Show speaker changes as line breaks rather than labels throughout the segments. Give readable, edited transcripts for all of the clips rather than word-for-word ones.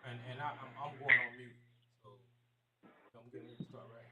And I'm going on mute. So I'm getting ready to start right here.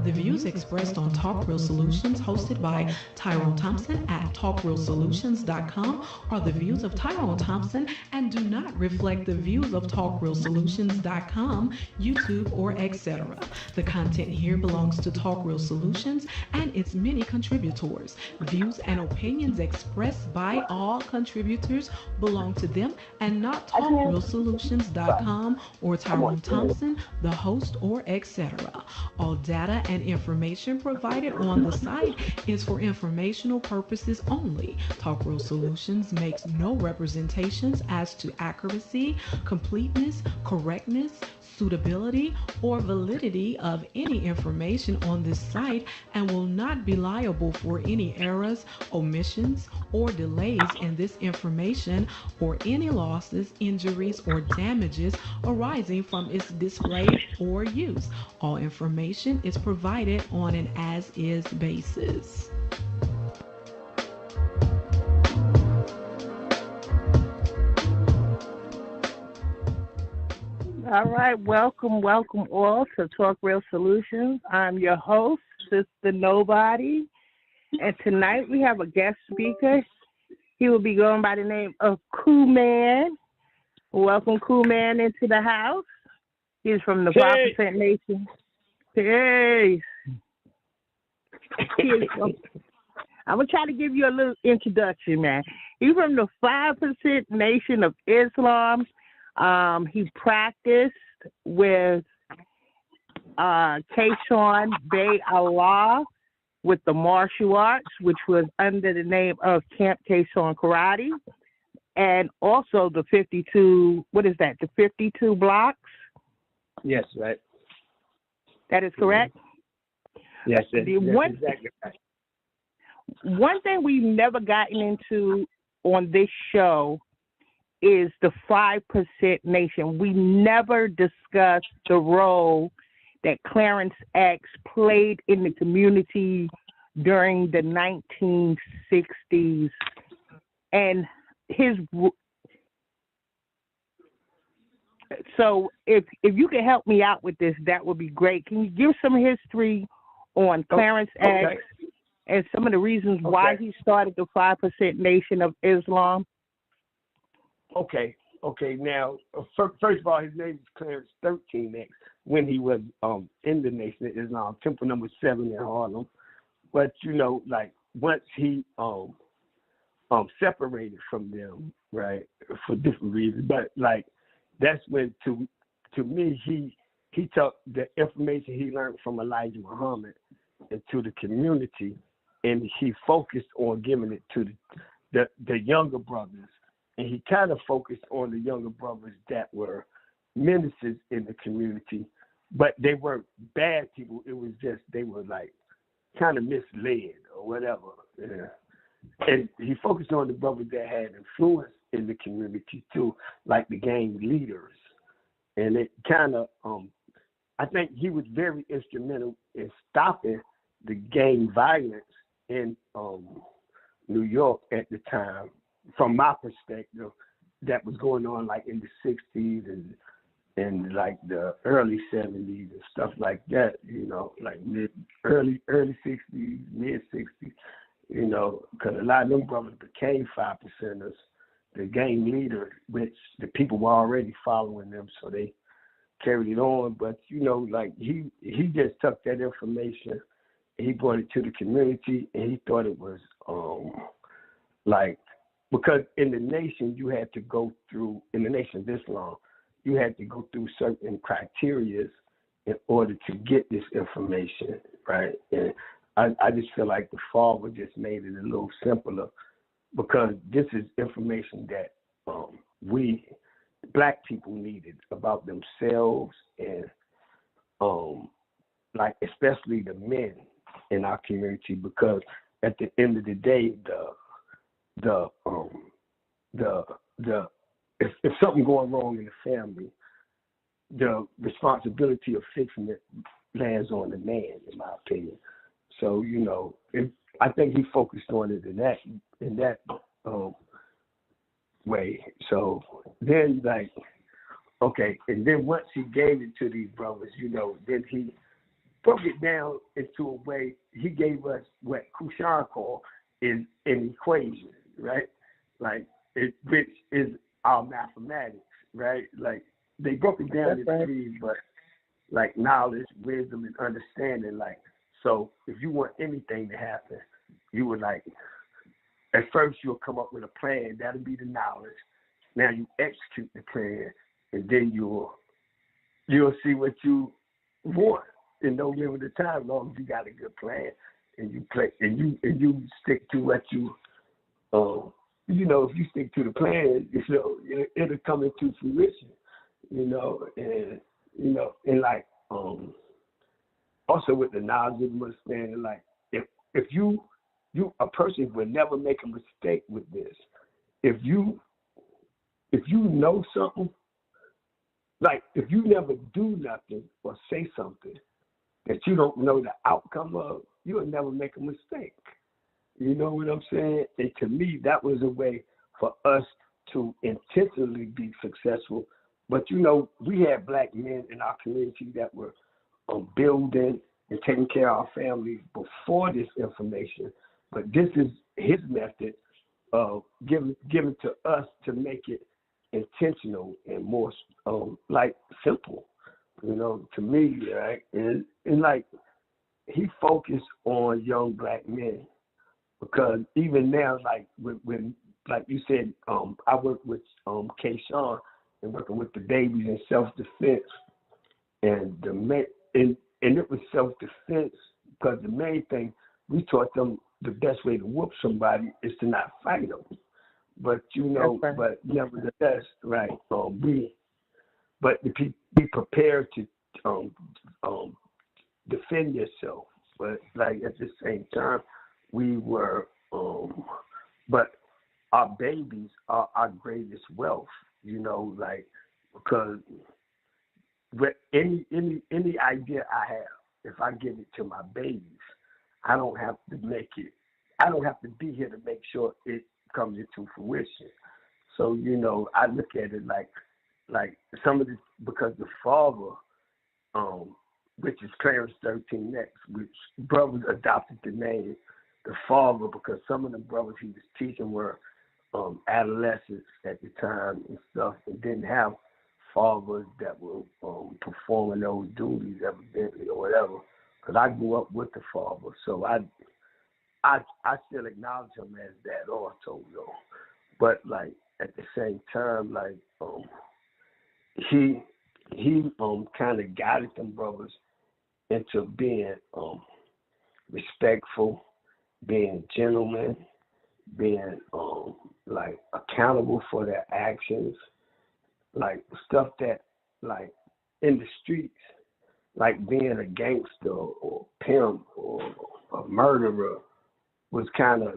The views expressed on Talk Real Solutions, hosted by Tyrone Thompson at TalkRealSolutions.com, are the views of Tyrone Thompson and do not reflect the views of TalkRealSolutions.com, YouTube, or etc. The content here belongs to Talk Real Solutions and its many contributors. Views and opinions expressed by all contributors belong to them and not TalkRealSolutions.com or Tyrone Thompson, the host, or etc. All data and information provided on the site is for informational purposes only. Talk Real Solutions makes no representations as to accuracy, completeness, correctness, suitability, or validity of any information on this site and will not be liable for any errors, omissions, or delays in this information or any losses, injuries, or damages arising from its display or use. All information is provided on an as-is basis.
All right, welcome all to Talk Real Solutions. I'm your host, Sister Nobody, and tonight we have a guest speaker. He will be going by the name of Cool Man. Welcome, Cool Man, into the house. He's from the 5% Nation. Hey. I'm going to try to give you a little introduction, man. He's from the 5% Nation of Islam. He practiced with Kayshawn Bay Allah with the martial arts, which was under the name of Camp Kayshawn Karate, and also the 52, what is that, the 52 blocks?
Yes, right.
That is correct?
Yes, that's exactly right.
One thing we've never gotten into on this show is the 5% Nation. We never discussed the role that Clarence X played in the community during the 1960s and his. So if you can help me out with this, that would be great. Can you give some history on Clarence X and some of the reasons why he started the 5% Nation of Islam?
Okay. Now, first of all, his name is Clarence 13X when he was in the Nation of Islam, Temple number 7 in Harlem. But like once he separated from them, right, for different reasons. But like that's when to me he took the information he learned from Elijah Muhammad into the community, and he focused on giving it to the younger brothers. And he kind of focused on the younger brothers that were menaces in the community, but they weren't bad people. It was just they were like kind of misled or whatever. Yeah. And he focused on the brothers that had influence in the community too, like the gang leaders. And it kind of, I think he was very instrumental in stopping the gang violence in New York at the time. From my perspective, that was going on like in the 60s and like the early 70s and stuff like that, like early 60s, mid 60s, because a lot of them brothers became 5%ers, the gang leader, which the people were already following them, so they carried it on. But, like he just took that information, he brought it to the community, and he thought it was like, because in the nation, you had to go through, in the Nation of Islam, you had to go through certain criteria in order to get this information, right? And I just feel like the father just made it a little simpler, because this is information that we, Black people, needed about themselves and, like, especially the men in our community, because at the end of the day, if something going wrong in the family, the responsibility of fixing it lands on the man, in my opinion. So I think he focused on it in that way. So then okay, and then once he gave it to these brothers, then he broke it down into a way. He gave us what Kushan called is an equation, right? Which is our mathematics, right? They broke it down into three, but knowledge, wisdom, and understanding. So if you want anything to happen, you would at first you'll come up with a plan. That'll be the knowledge. Now you execute the plan, and then you'll see what you want in no limited time, as long as you got a good plan and you play and you stick to what you if you stick to the plan, it'll come into fruition, also with the knowledge and understanding, if you a person would never make a mistake with this. If you know something, if you never do nothing or say something that you don't know the outcome of, you'll never make a mistake. You know what I'm saying? And to me, that was a way for us to intentionally be successful. But we had black men in our community that were building and taking care of our families before this information. But this is his method of given to us to make it intentional and more simple. To me, right? And he focused on young black men, because even now, when you said, I work with K-Sean and working with the babies in self-defense, and it was self-defense because the main thing we taught them, the best way to whoop somebody is to not fight them. But but nevertheless, right? But to be prepared to defend yourself. But at the same time, we were. But our babies are our greatest wealth. Because any idea I have, if I give it to my babies, I don't have to be here to make sure it comes into fruition. So, I look at it like some of this, because the father, which is Clarence 13X, which brothers adopted the name the father, because some of the brothers he was teaching were adolescents at the time and stuff, and didn't have fathers that were performing those duties evidently or whatever. Because I grew up with the father, so I still acknowledge him as that also, though. But at the same time, he kind of guided them brothers into being respectful, being gentlemen, being accountable for their actions, stuff that in the streets, being a gangster or pimp or a murderer was kind of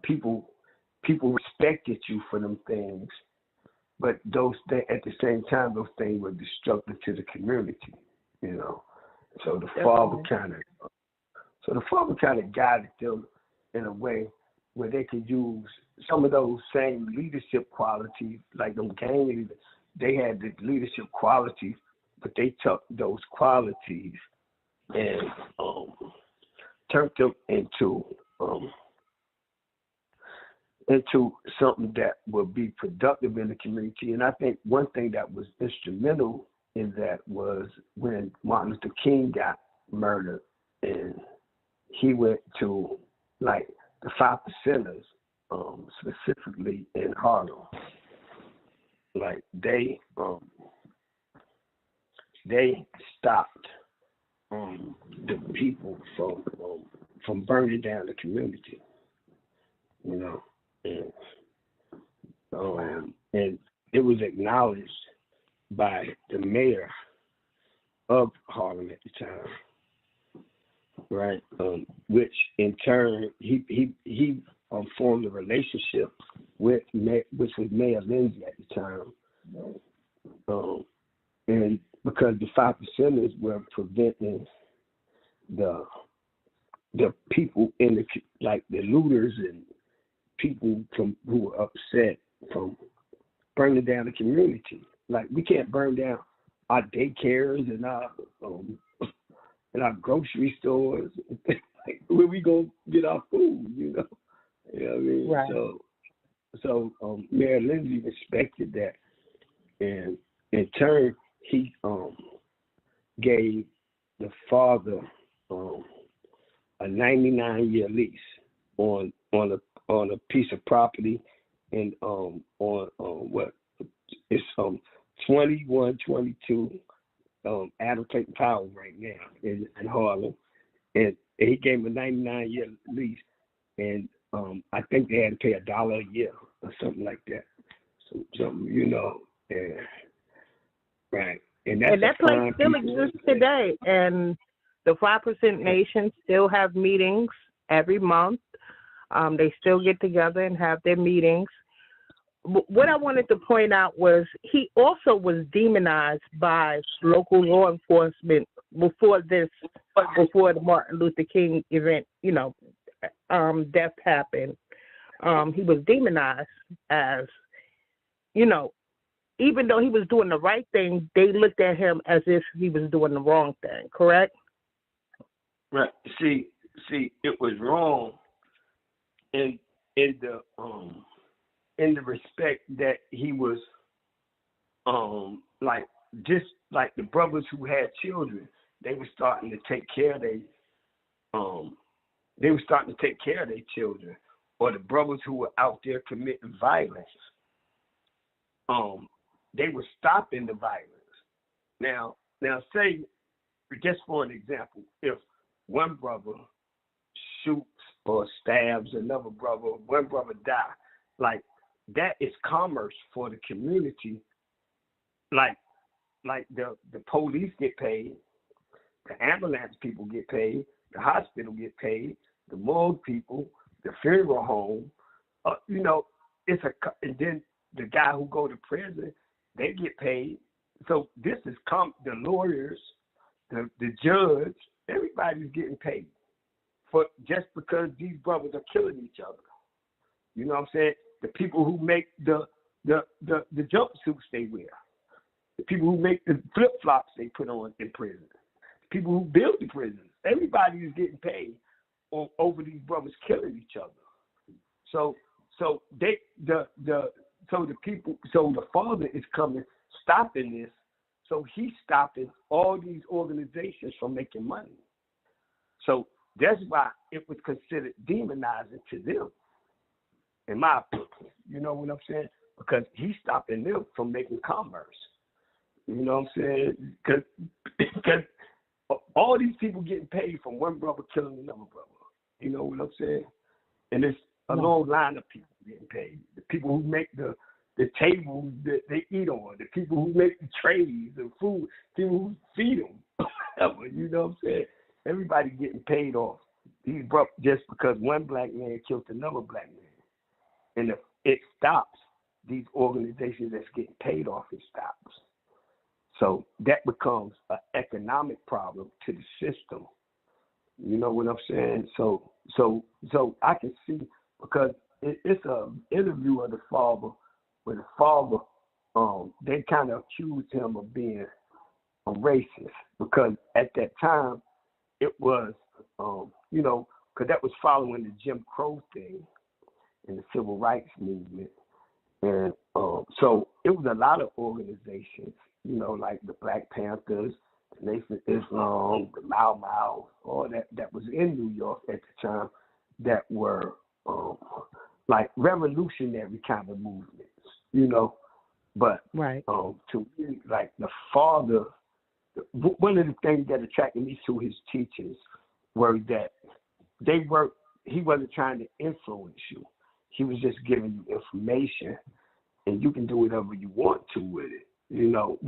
people respected you for them things, but those at the same time those things were destructive to the community, So the father kind of guided them in a way where they could use some of those same leadership qualities, them gang leaders. They had the leadership qualities, but they took those qualities and turned them into something that would be productive in the community. And I think one thing that was instrumental in that was when Martin Luther King got murdered, and he went to the 5 Percenters, specifically in Harlem. They stopped the people from burning down the community, and it was acknowledged by the mayor of Harlem at the time, right? Which in turn he formed a relationship which was Mayor Lindsay at the time, and because the 5 Percenters were preventing the people in the like the looters and people who were upset from burning down the community. Like we can't burn down our daycares and our grocery stores. Like, where we gonna get our food? You know what I mean?
Right.
So Mayor Lindsay respected that, and in turn he gave the father a 99-year lease on a piece of property, and on what it's 2122 Adam Clayton Powell right now in Harlem, and he gave him a 99-year lease, and I think they had to pay $1 a year or something like that. So something, you know, and right, and
that place still exists today, and the 5% Nation still have meetings every month. They still get together and have their meetings. What I wanted to point out was he also was demonized by local law enforcement before the Martin Luther King event, you know, death happened. He was demonized as, you know, even though he was doing the right thing, they looked at him as if he was doing the wrong thing, correct?
Right. See, it was wrong in the respect that he was like just like the brothers who had children, they were starting to take care of their children, or the brothers who were out there committing violence. They were stopping the violence. Now say, just for an example, if one brother shoots or stabs another brother, one brother die, like that is commerce for the community. Like the police get paid, the ambulance people get paid, the hospital get paid, the morgue people, the funeral home, you know, and then the guy who go to prison, they get paid. So this is the lawyers, the judge, everybody's getting paid for just because these brothers are killing each other. You know what I'm saying? The people who make the jumpsuits they wear, the people who make the flip flops they put on in prison, the people who build the prisons, everybody is getting paid over these brothers killing each other. So the father is coming, stopping this. So he's stopping all these organizations from making money. So that's why it was considered demonizing to them, in my opinion. You know what I'm saying? Because he's stopping them from making commerce. You know what I'm saying? Because all these people getting paid from one brother killing another brother. You know what I'm saying? And it's a long line of people getting paid. The people who make the tables that they eat on, the people who make the trays of food, people who feed them. You know what I'm saying? Everybody getting paid off these brothers just because one black man killed another black man. And if it stops, these organizations that's getting paid off, it stops. So that becomes an economic problem to the system. You know what I'm saying? So I can see, because it's an interview of the father, where the father, they kind of accused him of being a racist, because at that time it was, you know, because that was following the Jim Crow thing and the civil rights movement. And so it was a lot of organizations, you know, like the Black Panthers, the Nation of Islam, the Mau Mau, all that was in New York at the time, that were like revolutionary kind of movements, you know. But
right.
To me, like the father, one of the things that attracted me to his teachings were that he wasn't trying to influence you. He was just giving you information, and you can do whatever you want to with it, you know,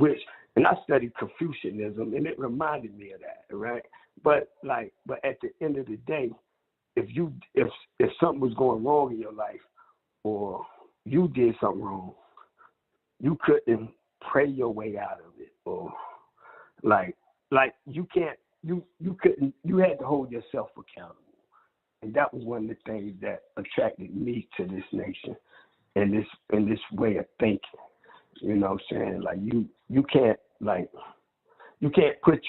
and I studied Confucianism, and it reminded me of that, right? But at the end of the day, if something was going wrong in your life, or you did something wrong, you couldn't pray your way out of it, or like you can't you had to hold yourself accountable. And that was one of the things that attracted me to this nation and this way of thinking. You know what I'm saying? Like you can't put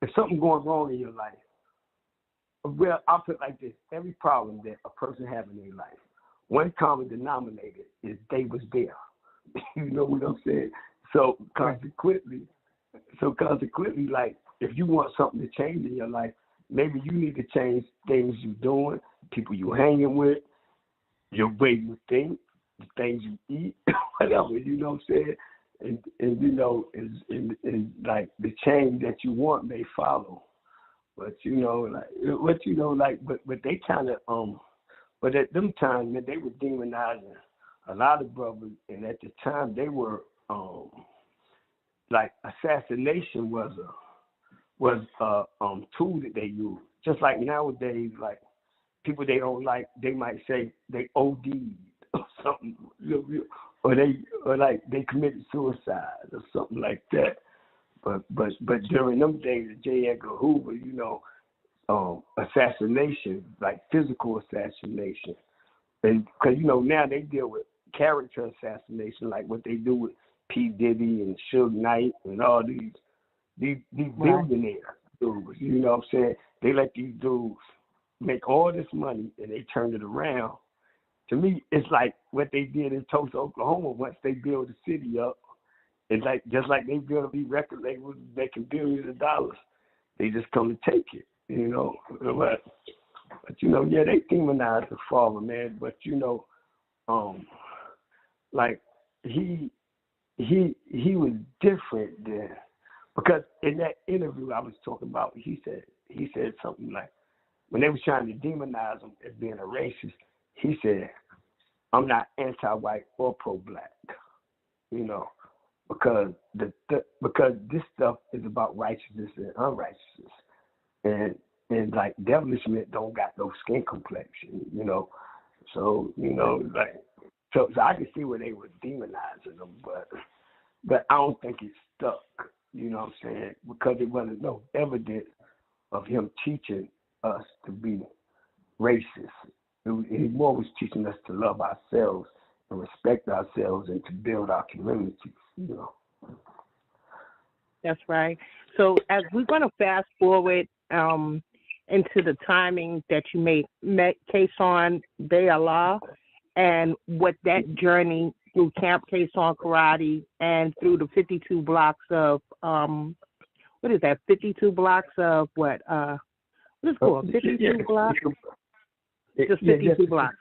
if something going wrong in your life, well, I'll put it like this: every problem that a person has in their life, one common denominator is they was there. You know what I'm saying? So consequently, like if you want something to change in your life, maybe you need to change things you're doing, people you're hanging with, your way you think, the things you eat, whatever, you know what I'm saying? And you know, and like the change that you want may follow. But you know, but they kind of but at them times, man, they were demonizing a lot of brothers, and at the time they were like assassination was a tool that they used. Just like nowadays, like people they don't like, they might say they OD'd or something, or they committed suicide or something like that. But during them days of J. Edgar Hoover, you know, assassination, like physical assassination, and because you know now they deal with character assassination, like what they do with P. Diddy and Suge Knight and all these billionaire dudes. You know what I'm saying? They let these dudes make all this money and they turn it around. To me, it's like what they did in Tulsa, Oklahoma. Once they build the city up, it's like just like they built these record labels making billions of dollars. They just come to take it, you know. But you know, yeah, they demonized the father, man. But you know, like he was different than, because in that interview I was talking about, he said something like, when they was trying to demonize him as being a racist, he said, I'm not anti-white or pro-black, you know, because because this stuff is about righteousness and unrighteousness, and like devilish men don't got no skin complexion, you know, so you know, like so I can see where they were demonizing them, but I don't think it stuck, you know what I'm saying, because there wasn't no evidence of him teaching us to be racist. He more was teaching us to love ourselves and respect ourselves and to build our communities, you know.
That's right. So as we're going to fast forward into the timing that you met Kason Beyala and what that journey through Camp Kason Karate and through the 52 blocks of, what is that, 52 blocks of what is it called, 52 blocks? Just 52 blocks.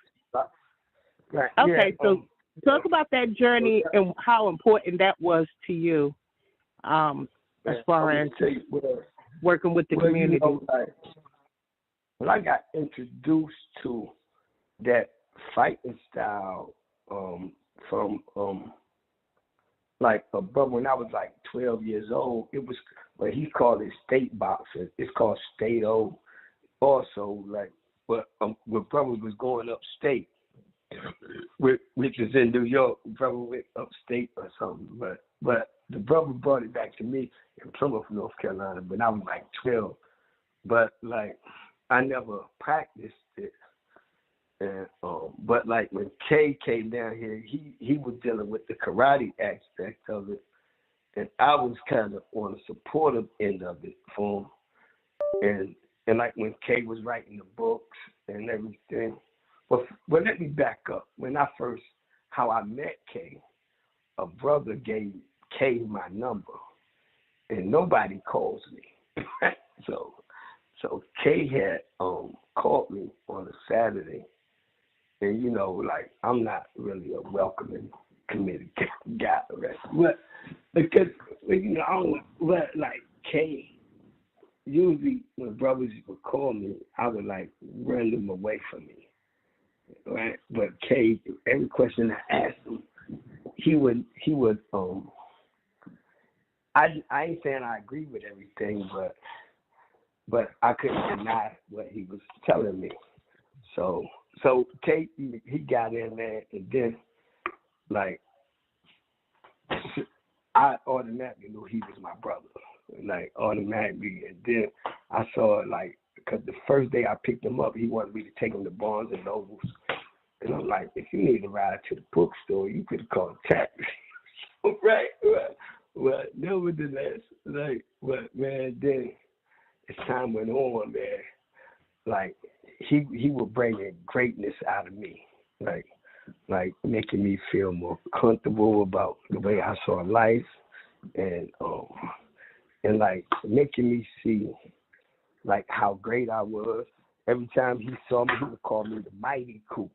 Right.
Okay,
yeah,
so talk about that journey and how important that was to you as far as working with the community.
You know, when I got introduced to that fighting style from like a brother when I was like 12 years old, it was, well, he called it state boxing. It's called State-O also, like, but when brother was going upstate, which is in New York, brother went upstate or something, but the brother brought it back to me in Plymouth, North Carolina, when I was like 12. But like I never practiced it. And but like when Kay came down here, he was dealing with the karate aspect of it, and I was kind of on the supportive end of it for him. And like when Kay was writing the books and everything. But let me back up. When how I met Kay, a brother gave Kay my number, and nobody calls me. So Kay had called me on a Saturday, and you know, like I'm not really a welcoming committee guy, right? But because you know, I don't like Kay. Usually when brothers would call me, I would like run them away from me, right? But Kay, every question I asked him, he would. I ain't saying I agree with everything, but I couldn't deny what he was telling me. So Kay, he got in there, and then like I automatically knew he was my brother, like automatically. And then I saw like, because the first day I picked him up, he wanted me to take him to Barnes and Nobles. And I'm like, if you need to ride to the bookstore, you could have called a taxi. Right? Well, nevertheless, like, but man, then as time went on, man, like he was bringing greatness out of me, like making me feel more comfortable about the way I saw life, and like making me see like how great I was. Every time he saw me, he would call me the mighty coup.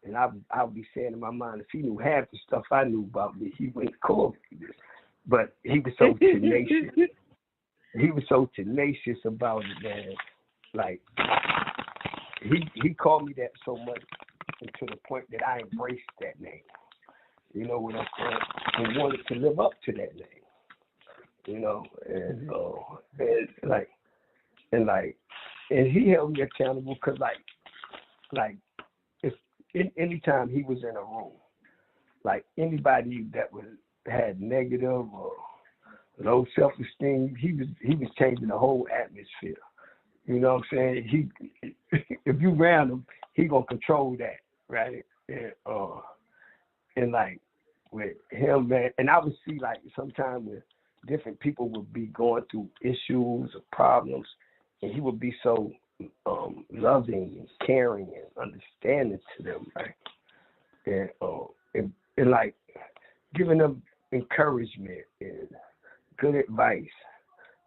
And I would be saying in my mind, if he knew half the stuff I knew about me, he wouldn't call me this. But he was so tenacious. He was so tenacious about it, man. Like, he called me that so much, and to the point that I embraced that name. You know what I'm saying? And wanted to live up to that name. You know, and he held me accountable because like if anytime he was in a room, like anybody that had negative or low self-esteem, he was changing the whole atmosphere. You know what I'm saying? If you ran him, he gonna control that, right? And like with him, man, and I would see like sometimes when different people would be going through issues or problems, and he would be so loving and caring and understanding to them, right? And like giving them encouragement and good advice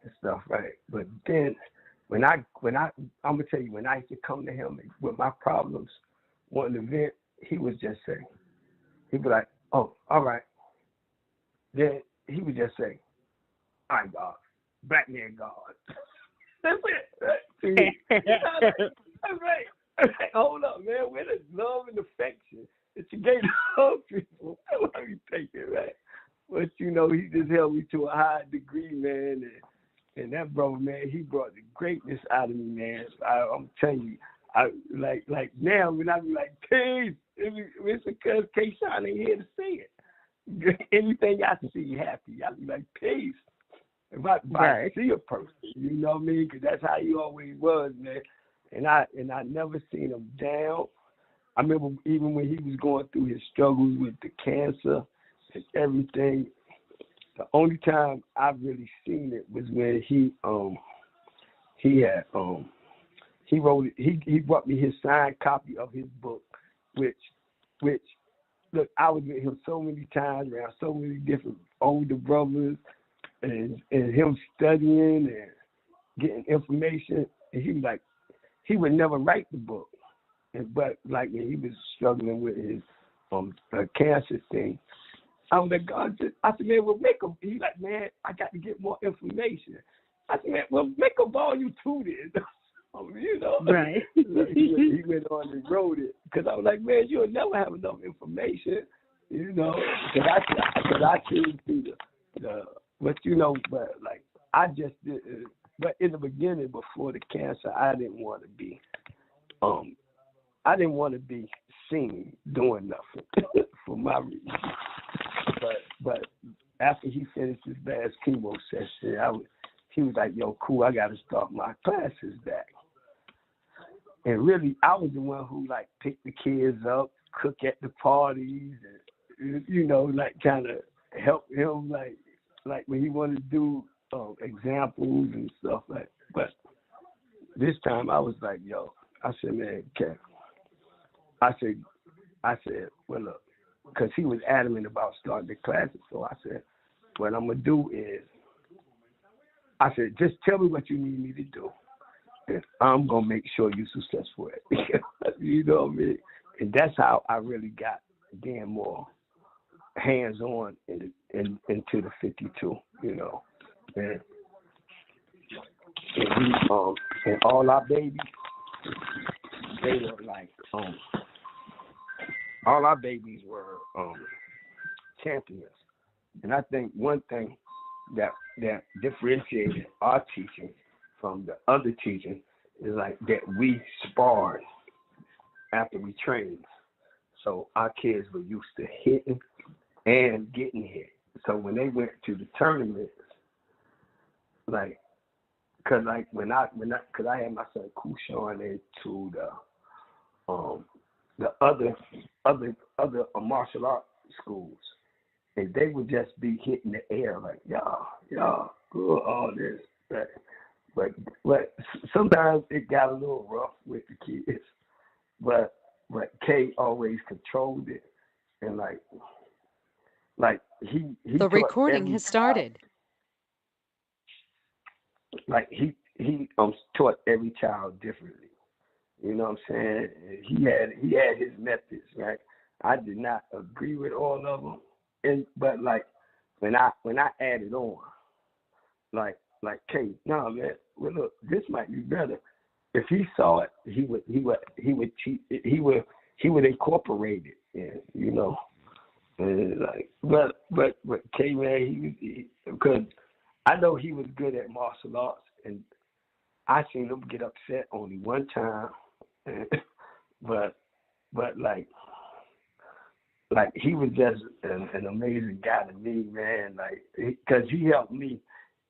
and stuff, right? But then when I'm gonna tell you, when I used to come to him with my problems, wanting to vent, he would just say, he'd be like, "Oh, all right." Then he would just say, "All right, God, black man God." That's it. That's right. Hold up, man. Where the love and affection that you gave to other people? That's what you thinking, right? But you know, he just held me to a high degree, man. And that brother, man, he brought the greatness out of me, man. I'm telling you, I like now when I be like, peace, it's because K-Shine ain't here to see it. Anything I see happy, I be like, peace. If I see a person, you know what I mean? Because that's how he always was, man. And I never seen him down. I remember even when he was going through his struggles with the cancer and everything, the only time I've really seen it was when he wrote it. He brought me his signed copy of his book, which look, I was with him so many times around so many different older brothers, and him studying and getting information. And he was like, he would never write the book, but like when he was struggling with his cancer thing, I was like, God, I said, man, well, make him. He's like, man, I got to get more information. I said, man, well, make a volume 2 then. You know,
right?
He went on and wrote it because I was like, man, you'll never have enough information, you know, because I choose the but you know, but like I just did. But in the beginning, before the cancer, I didn't want to be seen doing nothing for my reason. But after he finished his last chemo session, he was like, yo, cool, I got to start my classes back. And really, I was the one who, like, picked the kids up, cook at the parties, and, you know, like, kind of help him, like when he wanted to do examples and stuff like that. But this time, I was like, yo, I said, man, Kev, I said, well, look, because he was adamant about starting the classes. So I said, what I'm going to do is, I said, just tell me what you need me to do, and I'm going to make sure you're successful at it. You know what I mean? And that's how I really got damn more hands-on into the 52, you know. And all our babies, they were like, all our babies were champions. And I think one thing that differentiated our teaching from the other teaching is like that we sparred after we trained. So our kids were used to hitting and getting hit. So when they went to the tournaments, like, cause like cause I had my son Kushan into the other martial art schools, and they would just be hitting the air like, y'all, good, all this, right? But sometimes it got a little rough with the kids, but Kay always controlled it, and like he
The
taught
recording
every
has
child,
started.
like he taught every child differently. You know what I'm saying? He had his methods, right? I did not agree with all of them, but like when I added on, like Kay, no man, well look, this might be better. If he saw it, he would incorporate it, and, you know. And like, but Kay, man, because I know he was good at martial arts, and I seen him get upset only one time, but like he was just an amazing guy to me, man. Like, because he helped me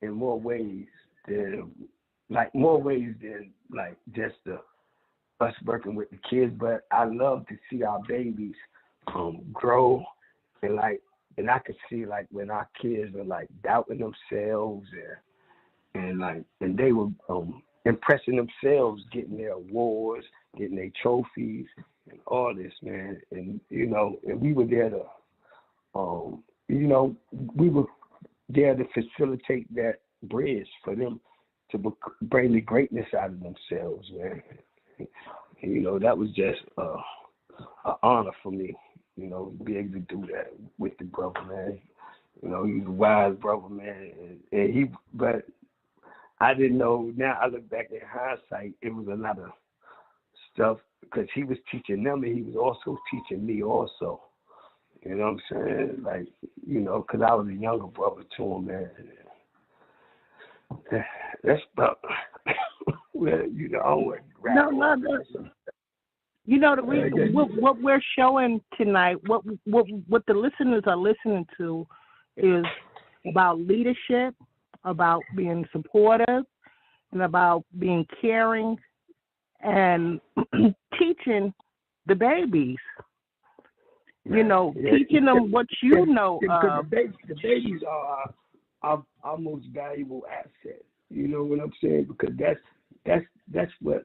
in more ways than like just us working with the kids. But I love to see our babies grow, and I could see like when our kids were like doubting themselves and they were impressing themselves, getting their awards, getting their trophies, and all this, man. And you know, and we were there to, we were there to facilitate that bridge for them to bring the greatness out of themselves, man. And, you know, that was just an honor for me, you know, to be able to do that with the brother, man. You know, he's a wise brother, man, but I didn't know. Now I look back in hindsight, it was a lot of stuff because he was teaching them, and he was also teaching me also. You know what I'm saying? Like, you know, because I was a younger brother to him, man. That's about, well, you know, I don't want to rap.
No. You know, the reason what we're showing tonight, what the listeners are listening to, is about leadership, about being supportive, and about being caring, and teaching the babies. You know, teaching them what you know.
The babies are our most valuable asset. You know what I'm saying? Because that's what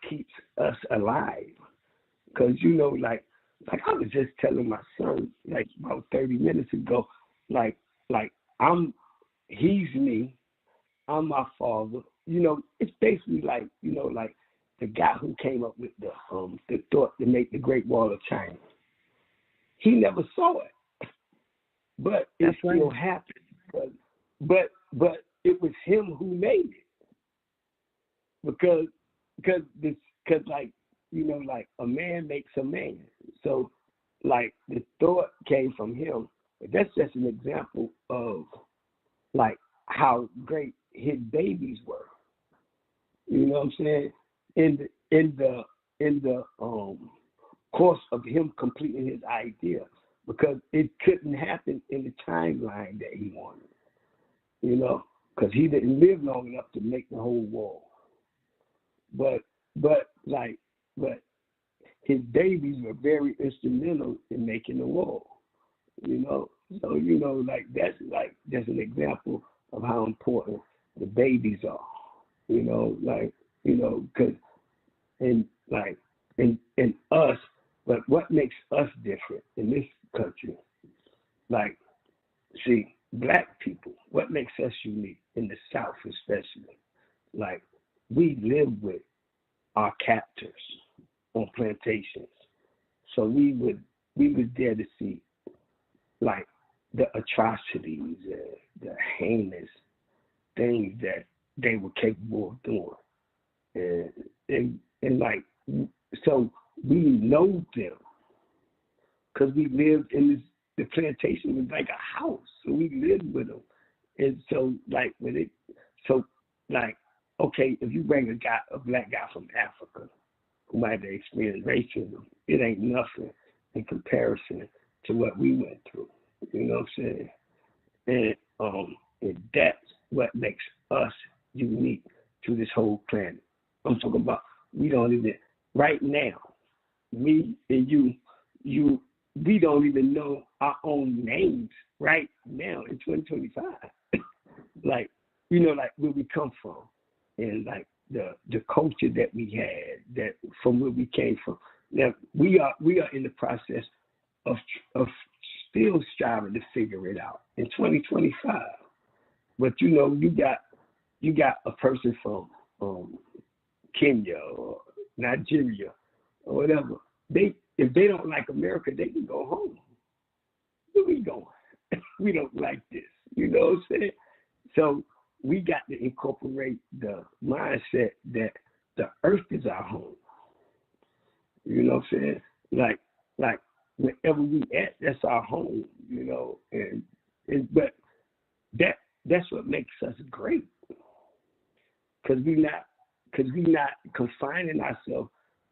keeps us alive. Because, you know, like I was just telling my son like about 30 minutes ago, like he's me, I'm my father. You know, it's basically like, you know, like the guy who came up with the thought to make the Great Wall of China. He never saw it, but it still happened. But it was him who made it, because like, you know, like a man makes a man. So like the thought came from him. But that's just an example of like how great his babies were. You know what I'm saying? In the course of him completing his idea, because it couldn't happen in the timeline that he wanted. You know, because he didn't live long enough to make the whole wall. But his babies were very instrumental in making the wall. You know, so you know, like that's an example of how important the babies are. You know, like, you know, because in us, but what makes us different in this country? Like, see, black people, what makes us unique in the South especially? Like, we live with our captors on plantations. So we would dare to see like the atrocities, the heinous things that they were capable of doing. And like, so we know them because we lived in this, the plantation was like a house. So we lived with them. And so like okay, if you bring a black guy from Africa who might have experienced racism, it ain't nothing in comparison to what we went through. You know what I'm saying? And what makes us unique to this whole planet. I'm talking about we don't even right now, me and we don't even know our own names right now in 2025. Like, like where we come from and like the culture that we had, that from where we came from. Now we are in the process of still striving to figure it out in 2025. But you got a person from Kenya or Nigeria or whatever. If they don't like America, they can go home. Where we going? We don't like this. You know what I'm saying? So we got to incorporate the mindset that the earth is our home. You know what I'm saying? Like wherever we at, that's our home. But that's what makes us great. Because we're not confining ourselves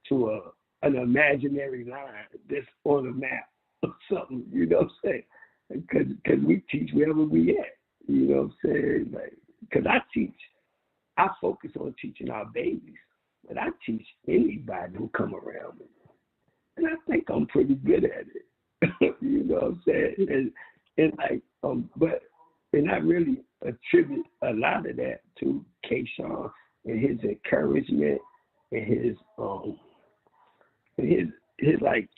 to an imaginary line that's on a map or something. You know what I'm saying? Because we teach wherever we at. You know what I'm saying? Like, because I focus on teaching our babies, but I teach anybody who come around me, and I think I'm pretty good at it. You know what I'm saying? And I really attribute a lot of that to K-Sean and his encouragement and his like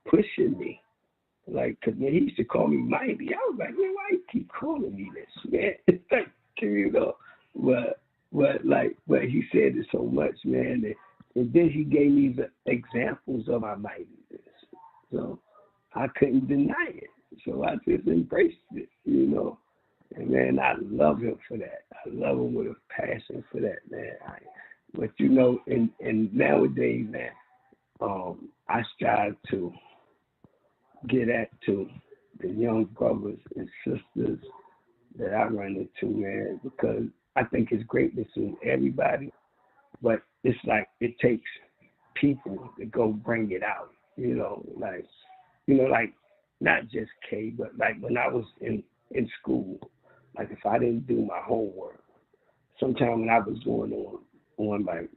pushing me. Like, cause when he used to call me Mighty, I was like, man, why you keep calling me this, man? It's like, but he said it so much, man, and then he gave me the examples of my mightiness. So I couldn't deny it. So I just embraced it, And man, I love him for that. I love him with a passion for that, man. But and nowadays, man, I strive to get at to the young brothers and sisters that I run into, man, because I think it's greatness in everybody, but it's like it takes people to go bring it out, like not just K, but like when I was in school, like if I didn't do my homework, sometime when I was going on like,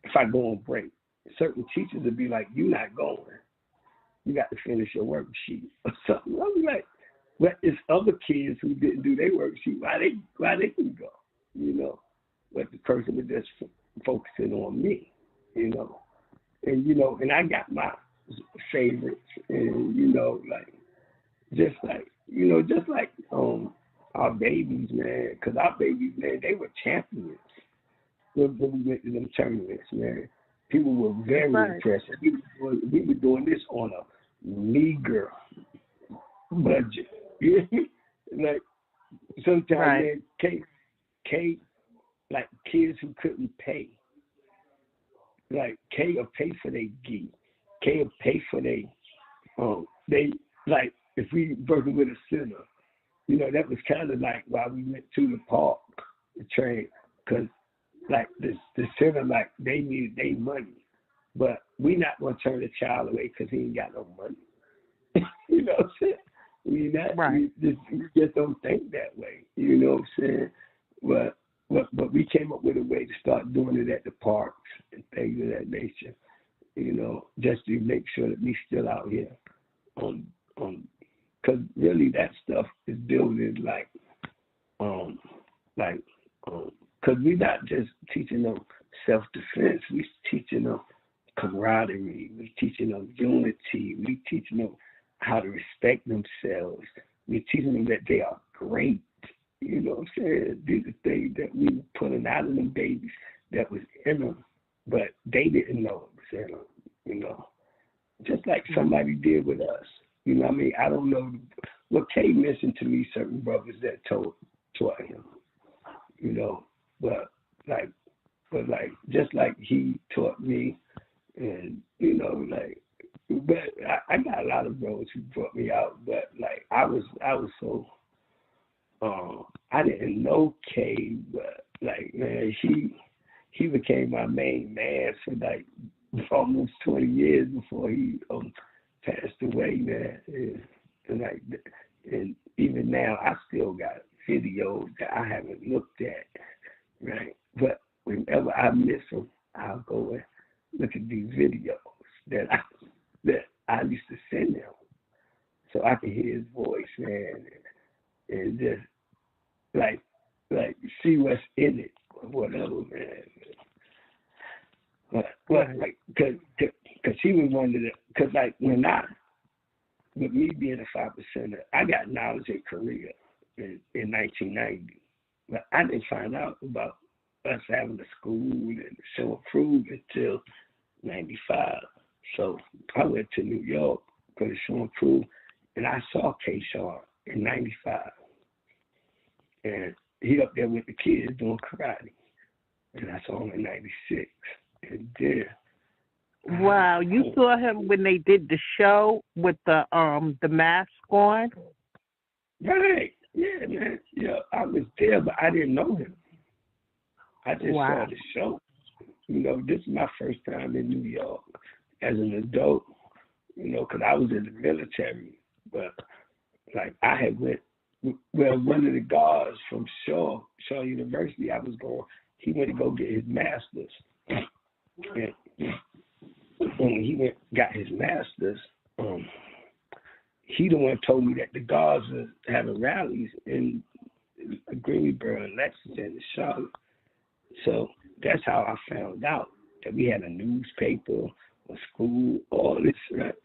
if I go on break, certain teachers would be like, "You not going. You got to finish your worksheet," or something. I'm like, but it's other kids who didn't do their worksheet. Why they can go, But the person was just focusing on me, And I got my favorites, and just like our babies, man, because our babies, man, they were champions when we went to them tournaments, man. People were very impressed. We were doing this on a meager budget. Like sometimes, man, K, like kids who couldn't pay, like K will pay for their gi. K will pay for they like if we working with a center, that was kind of like why we went to the park to train, because like the center, like they needed their money, but we not gonna turn the child away because he ain't got no money. You know what I'm saying? We just don't think that way. You know what I'm saying? But we came up with a way to start doing it at the parks and things of that nature. Just to make sure that we still out here because really that stuff is building because we're not just teaching them self-defense, we're teaching them camaraderie, we're teaching them unity, we're teaching them how to respect themselves, we're teaching them that they are great. You know what I'm saying? These are things that we were putting out of them babies that was in them, but they didn't know it was in them, Just like somebody did with us. You know what I mean? I don't know. Well, Kay mentioned to me certain brothers that taught him, but just like he taught me, and but I got a lot of brothers who brought me out, but like I was so I didn't know Kay, but like man, he became my main man for like almost 20 years before he passed away, man. And even now, I still got videos that I haven't looked at, right? But whenever I miss them, I'll go and look at these videos that I used to send him, so I can hear his voice, man, and just like see what's in it or whatever, man. But like, cause he was one of the, cause like with me being a 5%er, I got knowledge in Korea in 1990, but I didn't find out about us having a school and show approved until 95. So I went to New York for the show approved, and I saw K-Shawn in 95. And he up there with the kids doing karate. And I saw him in 96. And then
Wow, you saw him when they did the show with the mask on?
Right. Yeah, man. Yeah, I was there, but I didn't know him. I just saw the show. You know, this is my first time in New York as an adult, you know, because I was in the military. But, like, I had went, well, one of the guards from Shaw University, he went to go get his master's. And when he got his master's, he the one told me that the guards were having rallies in Greensboro and Lexington and Charlotte. So that's how I found out that we had a newspaper, a school, all this, right?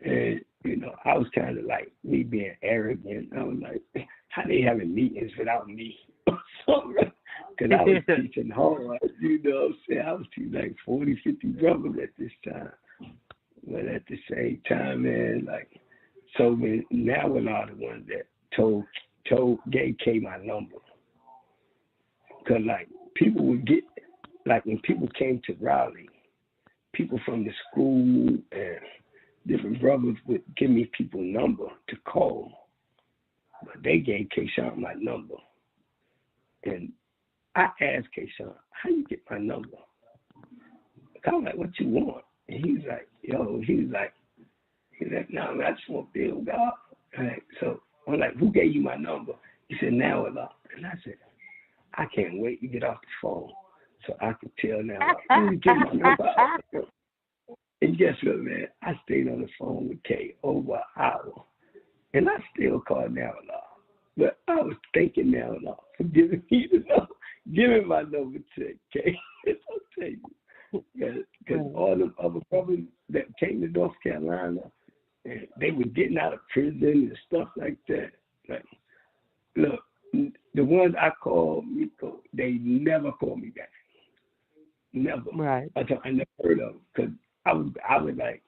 And, you know, I was kind of like, me being arrogant. I was like, how they having meetings without me? Because I was teaching hard, you know what I'm saying? I was teaching like 40, 50 brothers at this time. But at the same time, man, like, so now we're not the ones that gave K my number. Because, like, people would get, like, when people came to Raleigh, people from the school and different brothers would give me people's number to call. But they gave K-Shawn my number. And I asked K-Shawn, how you get my number? I was like, what you want? And he's like, no, man, I just want to build God. Right? So I'm like, who gave you my number? He said, now a lot. And I said, I can't wait to get off the phone so I can tell now. Who get my number? And guess what, man? I stayed on the phone with K over an hour. And I still call now a lot. But I was thanking now a lot for giving me the number, giving my number to K. I'll tell you. Because all the other brothers that came to North Carolina, and they were getting out of prison and stuff like that. Like, look, the ones I called Miko, they never called me back. Never.
Right.
I never heard of them. Because I was like,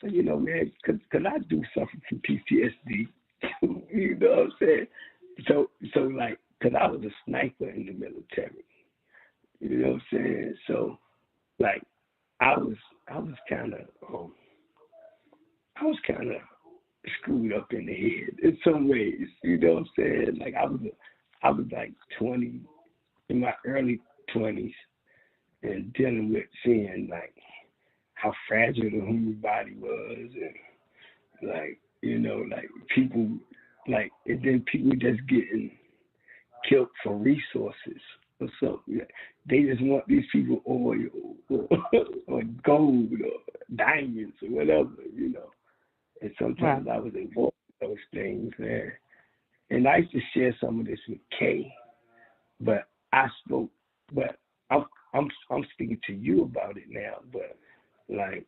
you know, man, because I do suffer from PTSD. You know what I'm saying? So like, because I was a sniper in the military. You know what I'm saying? So, like, I was kind of screwed up in the head in some ways. You know what I'm saying? Like, I was like 20, in my early 20s, and dealing with seeing like how fragile the human body was, and like, you know, like people, like, and then people just getting killed for resources or something. They just want these people oil or gold or diamonds or whatever, you know. And sometimes I was involved in those things, man. And I used to share some of this with Kay, but I'm speaking to you about it now, but like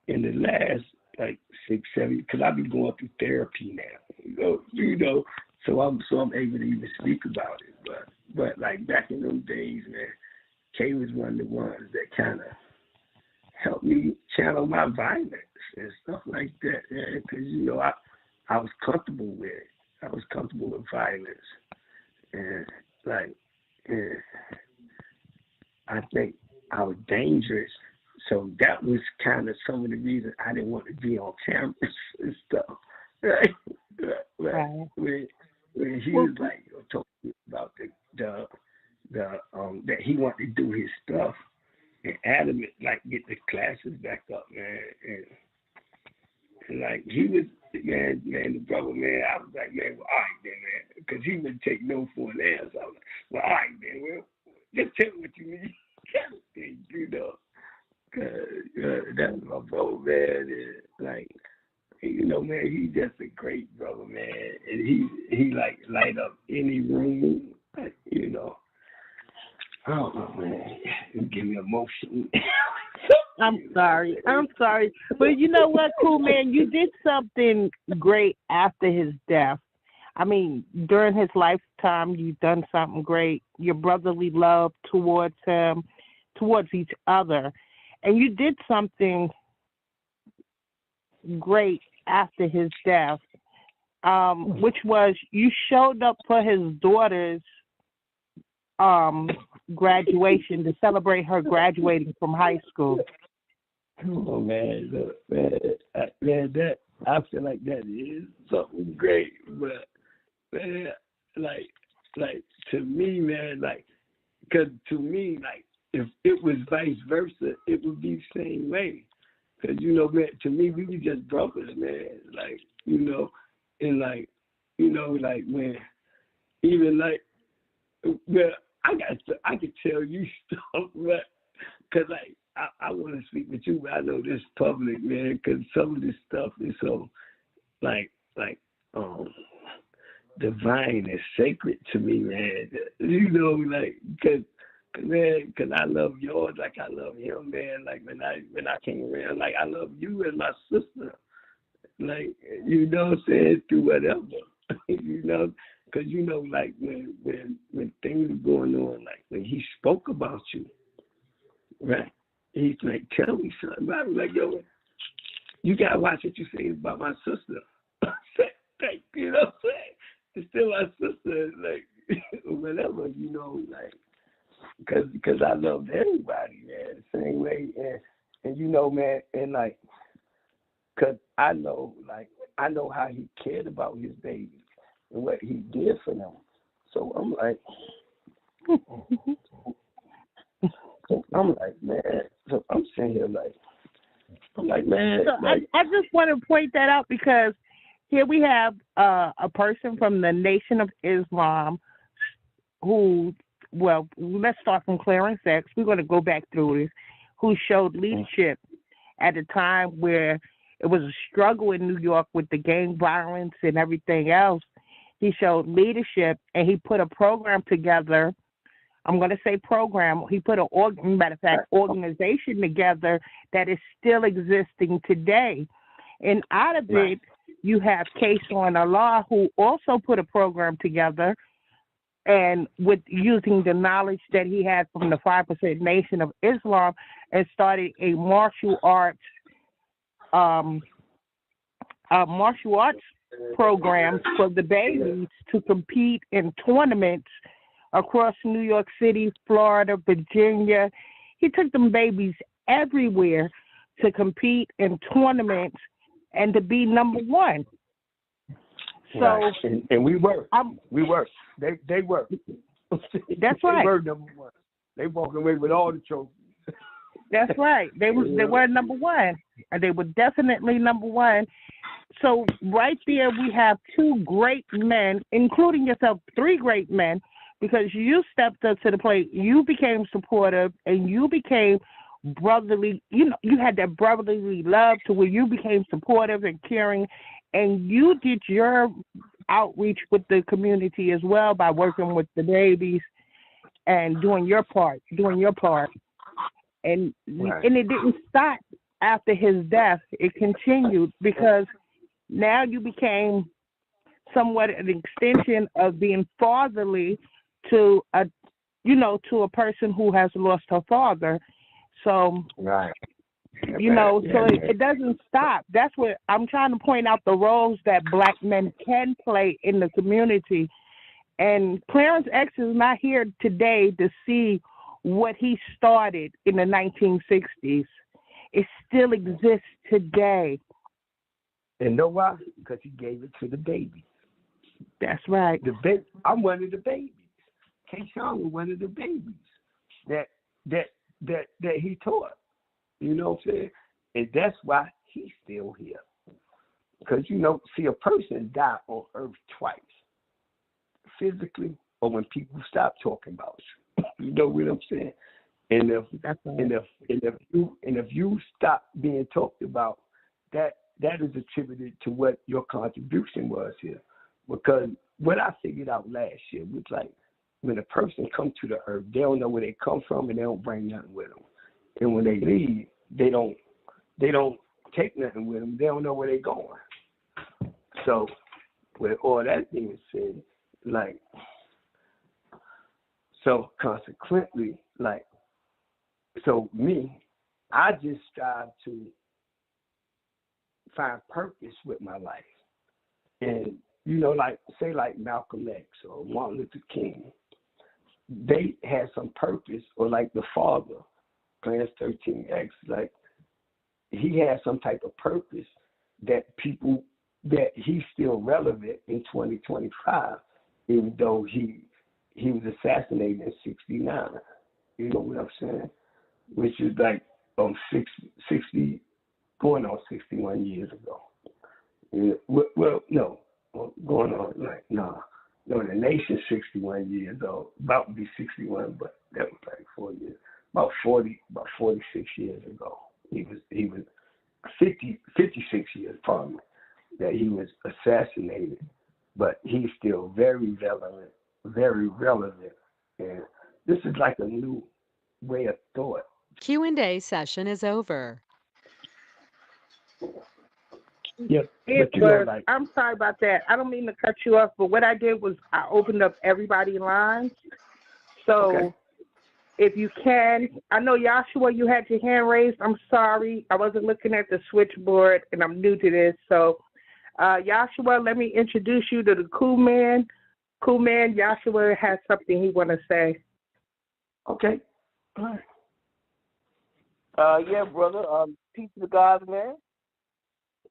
in the last like 6, 7, because I've been going through therapy now, you know, so I'm able to even speak about it. But like back in those days, man, Kay was one of the ones that kind of helped me channel my violence and stuff like that, because you know I was comfortable with it. I was comfortable with violence, and like, and I think I was dangerous. So that was kind of some of the reasons I didn't want to be on cameras and stuff, right? When he was like talking about the that he wanted to do his stuff and adamant, like, get the classes back up, man, and like he man, the brother, man, I was like, man, well, all right then, man, because he wouldn't take no for an answer. I was like, well, all right then, well, just tell me what you need. You know, because that's my brother, man. And, like, you know, man, he's just a great brother, man. And he like light up any room, you know. I don't know, man. It give me emotion.
I'm sorry. But you know what, cool man? You did something great after his death. I mean, during his lifetime, you've done something great. Your brotherly love towards him, towards each other. And you did something great after his death, which was you showed up for his daughter's graduation to celebrate her graduating from high school.
Oh man, look, man, that I feel like that is something great, but man, like to me, man, like, cause to me, like, if it was vice versa, it would be the same way. Cause you know, man, to me, we were just brothers, man. Like, you know, and like, you know, like when even like, well, I could tell you stuff, but cause like I want to speak with you, but I know this public, man, cause some of this stuff is so like divine and sacred to me, man. You know, like, cause I love yours like I love him, man. Like when I came around, like I love you and my sister, like, you know what I'm saying, through whatever, you know, cause you know, like when things are going on, like when he spoke about you, right? He's like, tell me something. I was like, yo, you gotta watch what you say about my sister. Like, you know what I'm saying? It's still my sister, like, whatever, you know, like, because I loved everybody, man, the same way. And you know, man, and like, because I know how he cared about his babies and what he did for them. So I'm like, man, so I'm sitting here like, I'm like, man.
So
like,
I just want to point that out because here we have a person from the Nation of Islam who, well, let's start from Clarence X. We're going to go back through this, who showed leadership at a time where it was a struggle in New York with the gang violence and everything else. He showed leadership and he put a program together. I'm going to say program. He put organization together that is still existing today. And out of it, you have Kason Allah, who also put a program together, and with using the knowledge that he had from the 5% Nation of Islam, and started a martial arts program for the babies to compete in tournaments across New York City, Florida, Virginia. He took them babies everywhere to compete in tournaments and to be number one. So,
right. And we were. We were. They were.
That's right.
They were number one. They walked away with all the trophies.
That's right. They were number one, and they were definitely number one. So right there, we have two great men, including yourself, three great men, because you stepped up to the plate. You became supportive, and you became brotherly. You know, you had that brotherly love to where you became supportive and caring, and you did your outreach with the community as well by working with the babies and doing your part. And and it didn't stop after his death. It continued because now you became somewhat an extension of being fatherly to a person who has lost her father. So
right.
You know, so it doesn't stop. That's what I'm trying to point out, the roles that Black men can play in the community. And Clarence X is not here today to see what he started in the 1960s. It still exists today.
And know why? Because he gave it to the babies.
That's right.
I'm one of the babies. Kason was one of the babies that he taught. You know what I'm saying? And that's why he's still here. because you know, see, a person die on earth twice, physically or when people stop talking about you. You know what I'm saying? And if you stop being talked about, that is attributed to what your contribution was here. Because what I figured out last year was like, when a person comes to the earth, they don't know where they come from and they don't bring nothing with them. And when they leave, they don't take nothing with them. They don't know where they're going. So with all that being said, like, so consequently, like, so me, I just strive to find purpose with my life. And, you know, like, say like Malcolm X or Martin Luther King, they had some purpose, or like the father, Clarence 13X, like, he had some type of purpose that he's still relevant in 2025, even though he was assassinated in 69. You know what I'm saying? Which is like 60, going on 61 years ago. Yeah, well, no, going on like no, the nation's 61 years old, about to be 61, but that was like 4 years. About 46 years ago, he was 56 years, pardon me, that he was assassinated, but he's still very relevant, and this is like a new way of thought.
Q&A session is over.
Yep.
It
But you know,
was,
like,
I'm sorry about that. I don't mean to cut you off, but what I did was I opened up everybody's lines. So
okay.
if you can, I know Joshua, you had your hand raised. I'm sorry. I wasn't looking at the switchboard and I'm new to this. So Joshua, let me introduce you to the cool man. Cool man, Joshua has something he want to say.
Okay. All right.
Yeah, brother. Peace to the gods, man.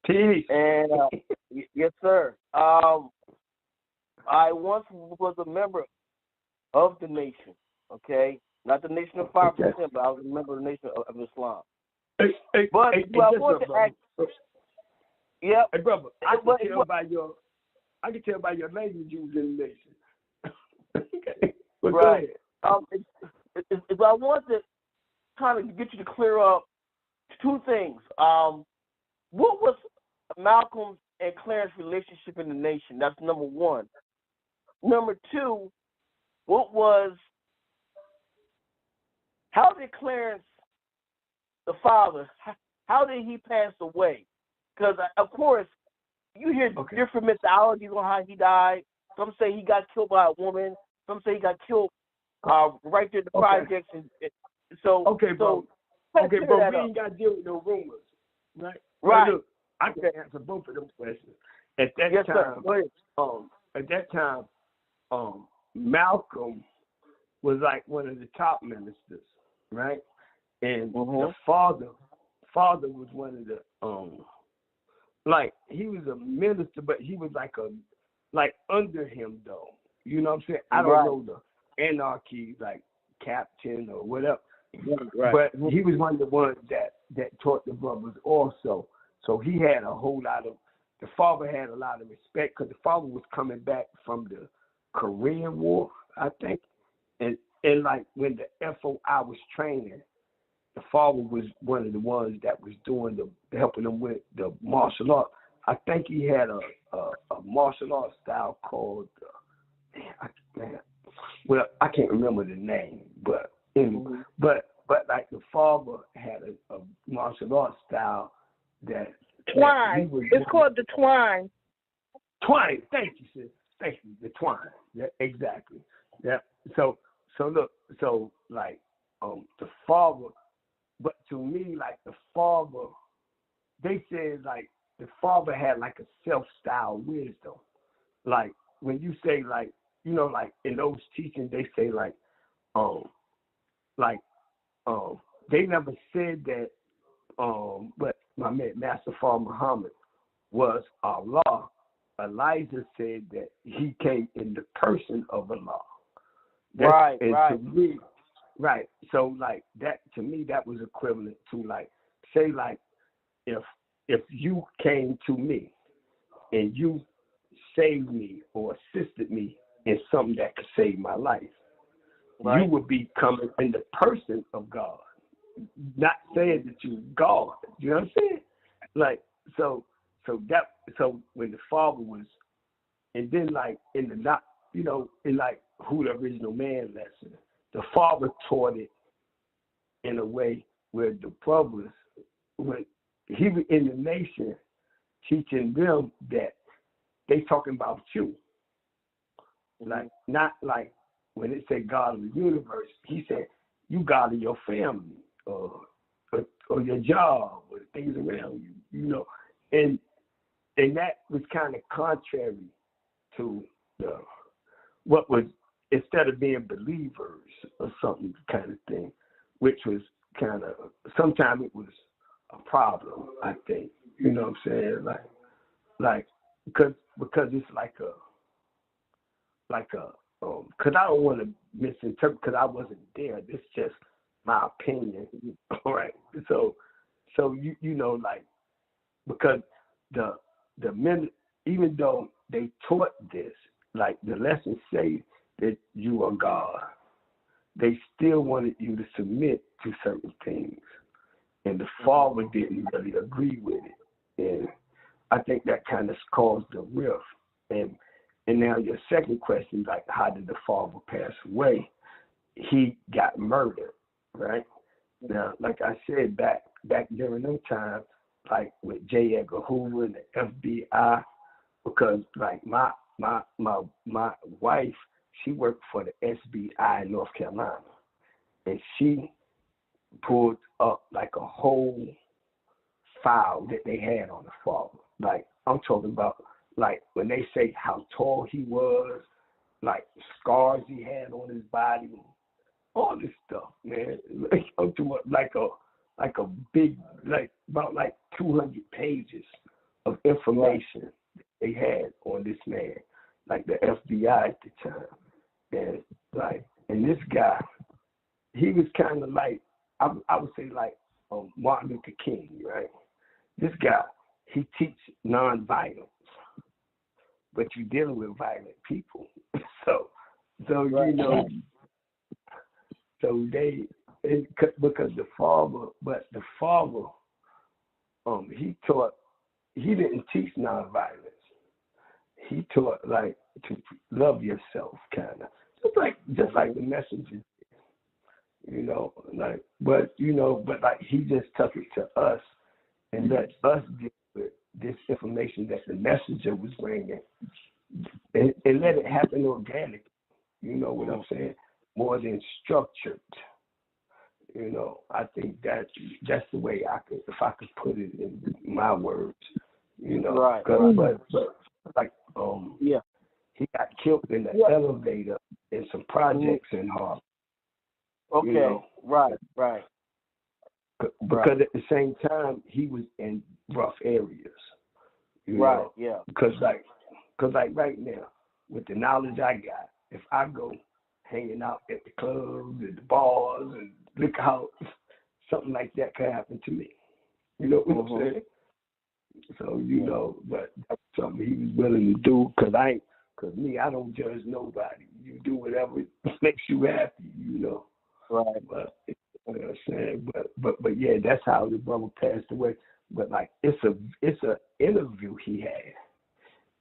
Peace.
And yes, sir. I once was a member of the nation. Okay, not the nation of 5%, but I was a member of the nation of Islam.
But
I want to ask. Yep.
Hey, brother, I can tell by your language you was in the nation. Okay. But
right.
Go ahead.
I want to kind of get you to clear up two things. What was Malcolm and Clarence's relationship in the nation? That's number one. Number two, how did Clarence, the father, how did he pass away? Because, of course, you hear different mythologies on how he died. Some say he got killed by a woman. Some say he got killed right there in the projects. So,
bro.
We
ain't got to deal with no rumors, right?
Right.
Look, I can answer both of them questions. At that time, Malcolm was like one of the top ministers, right? And the father was one of the like, he was a minister, but he was like under him though. You know what I'm saying? I don't know the anarchy, like captain or whatever. Right. But he was one of the ones that taught the brothers also. So he had a whole lot of, the father had a lot of respect because the father was coming back from the Korean War, I think. And like when the FOI was training, the father was one of the ones that was doing helping them with the martial art. I think he had a martial art style called, I can't remember the name, but anyway, but like the father had a martial art style that
Twine. It's called the twine.
Twine. Thank you, sis. Thank you. The twine. Yeah, exactly. Yeah. So look. So like the father, but to me, like the father, they said like the father had like a self-styled wisdom. Like when you say like, you know, like in those teachings, they say like they never said that, but my man, Master Father Muhammad was Allah. Elijah said that he came in the person of Allah.
Right.
To me, right. So like that, to me, that was equivalent to like, say like, if you came to me and you saved me or assisted me in something that could save my life.
Right.
You would be coming in the person of God, not saying that you're God. You know what I'm saying? Like, so when the Father was, and then like in the not, you know, in like Who the Original Man lesson, the Father taught it in a way where the brothers, when he was in the nation, teaching them that they talking about you. Like, not like when it said God of the universe, he said you God of your family or your job or the things around you, you know. And that was kind of contrary to what was, instead of being believers or something kind of thing, which was kind of, sometimes it was a problem, I think. You know what I'm saying? Like because it's because I don't want to misinterpret, because I wasn't there. This is just my opinion. All right. So you know, like, because the men, even though they taught this, like the lessons say that you are God, they still wanted you to submit to certain things. And the Father didn't really agree with it. And I think that kind of caused the rift. And now your second question, like, how did the Father pass away? He got murdered, right? Now, like I said, back during them times, like with J. Edgar Hoover and the FBI, because like my wife, she worked for the SBI in North Carolina, and she pulled up like a whole file that they had on the Father. Like, I'm talking about, like, when they say how tall he was, like scars he had on his body, all this stuff, man. Like, I'm talking about like a big, like about like 200 pages of information they had on this man, like the FBI at the time. And this guy, he was kind of like, I would say like Martin Luther King, right? This guy, he teaches nonviolence, but you're dealing with violent people. so right. You know, so because the Father, he didn't teach nonviolence. He taught like to love yourself, kind of, just like the messenger, you know, like, but like he just took it to us and let us deal with this information that the messenger was bringing, and let it happen organically. You know what I'm saying? More than structured. You know, I think that's the way if I could put it in my words. You know,
right.
But like he got killed in the elevator in some projects in Harlem.
Okay,
you know?
right.
Because at the same time he was in rough areas. You know?
Yeah.
Because like right now, with the knowledge I got, if I go hanging out at the clubs and the bars and liquor house, something like that could happen to me. You know what I'm saying? So, you know, but that's something he was willing to do, because I don't judge nobody. You do whatever makes you happy, you know.
Right.
But you know what I'm saying? But yeah, that's how the brother passed away. But like it's a interview he had.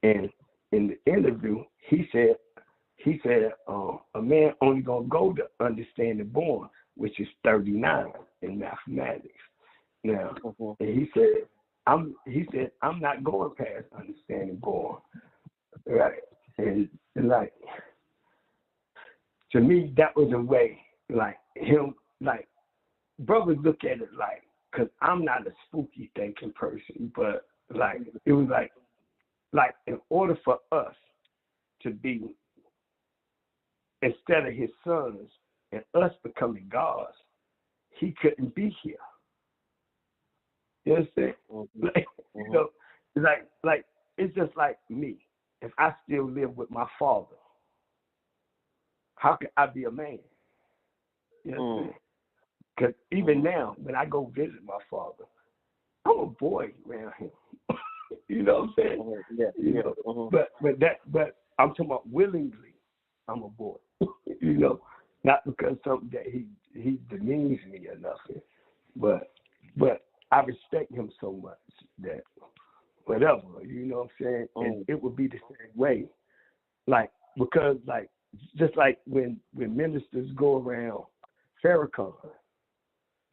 And in the interview he said a man only gonna go to understanding born, which is 39 in mathematics. Now and he said I'm not going past understanding born. Right. And like, to me that was a way, like him, like brothers look at it like, because I'm not a spooky thinking person, but like it was like in order for us to be, instead of his sons and us becoming gods, he couldn't be here. You understand? Like, you know, like it's just like me. If I still live with my father, how can I be a man? You understand? Because even now, when I go visit my father, I'm a boy around him. You know what I'm saying?
Yeah.
You know, but I'm talking about willingly. I'm a boy. You know, not because something that he demeans me or nothing, but I respect him so much that whatever, you know what I'm saying? And it would be the same way, like because like just like when ministers go around Farrakhan,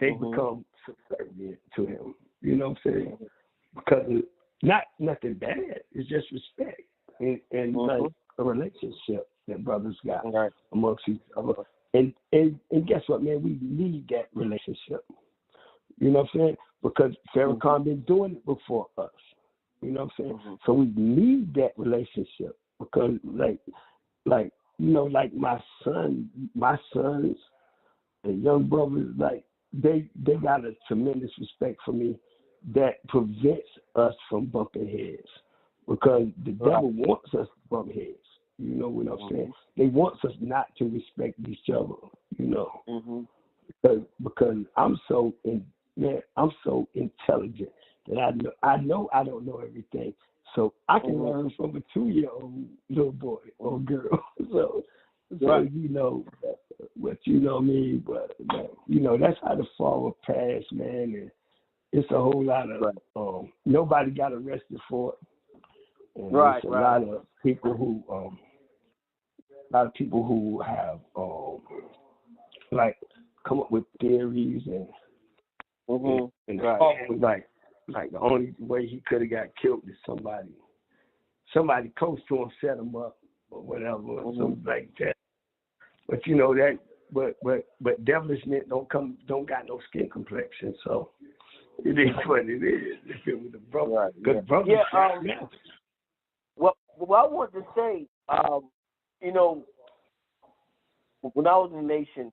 they become subservient to him. You know what I'm saying? Because not nothing bad. It's just respect and like a relationship that brothers got amongst each other. And guess what, man? We need that relationship. You know what I'm saying? Because Farrakhan been doing it before us. You know what I'm saying? So we need that relationship because like you know, like my sons, the young brothers, like they got a tremendous respect for me that prevents us from bumping heads because the devil wants us to bump heads. You know what I'm saying? They want us not to respect each other. You know, because I'm so intelligent that I know I don't know everything. So I can learn from a 2-year-old little boy or girl. So you know what you know me, but you know that's how the forward pass, man. And it's a whole lot of nobody got arrested for it. And there's a lot of people who have like come up with theories and like the only way he could have got killed is somebody close to him set him up or whatever, or something like that. But you know that, but devilish men don't got no skin complexion, so it is what it is. If it was a brother, good brother.
Well, I want to say, you know, when I was in the nation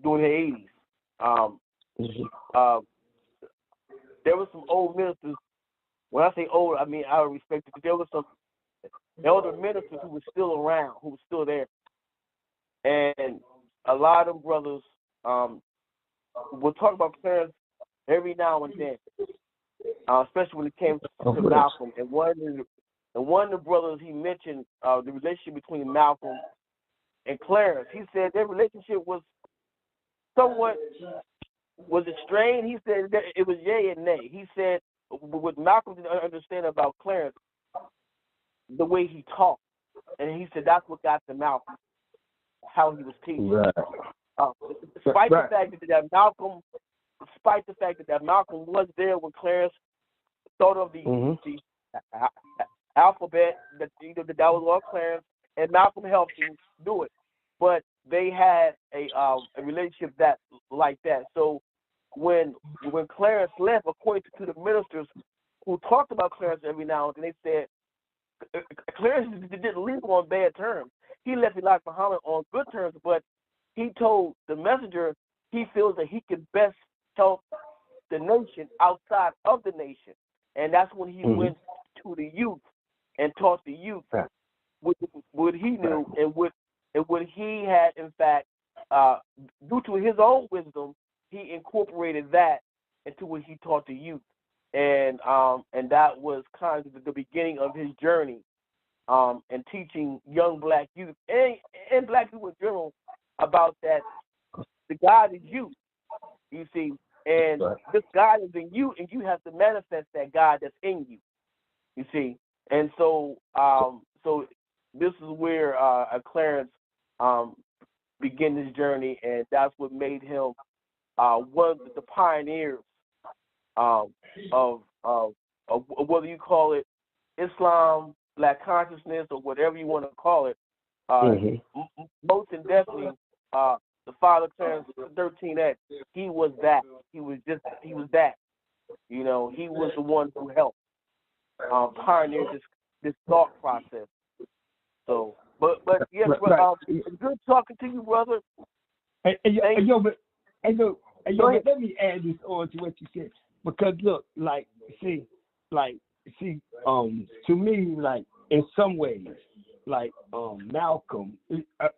during the 80s, there were some old ministers. When I say old, I mean I respect it, because there were some elder ministers who were still around, who were still there. And a lot of them brothers will talk about Clarence every now and then, especially when it came to Malcolm. And one of the brothers, he mentioned the relationship between Malcolm and Clarence. He said their relationship was somewhat it strained? He said that it was yay and nay. He said what Malcolm didn't understand about Clarence, the way he talked. And he said that's what got to Malcolm, how he was teaching. Despite the fact that Malcolm was there when Clarence thought of the alphabet, that was all Clarence, and Malcolm helped him do it. But they had a relationship like that. So when Clarence left, according to the ministers who talked about Clarence every now and then, they said Clarence didn't leave on bad terms. He left Elijah Muhammad on good terms, but he told the messenger he feels that he can best help the nation outside of the nation. And that's when he went to the youth and taught the youth what he knew and what he had, in fact, due to his own wisdom, he incorporated that into what he taught the youth. And that was kind of the beginning of his journey and teaching young black youth and black people in general about that the God is you, you see, and this God is in you, and you have to manifest that God that's in you, you see. And so so this is where Clarence began his journey, and that's what made him one of the pioneers of whether you call it Islam, Black consciousness, or whatever you want to call it. Most and definitely, the father Clarence 13X, he was that. He was that. You know, he was the one who helped pioneer this thought process. So, but yes, it's good talking to you, brother.
But let me add this on to what you said, because look, to me, like in some ways, like Malcolm,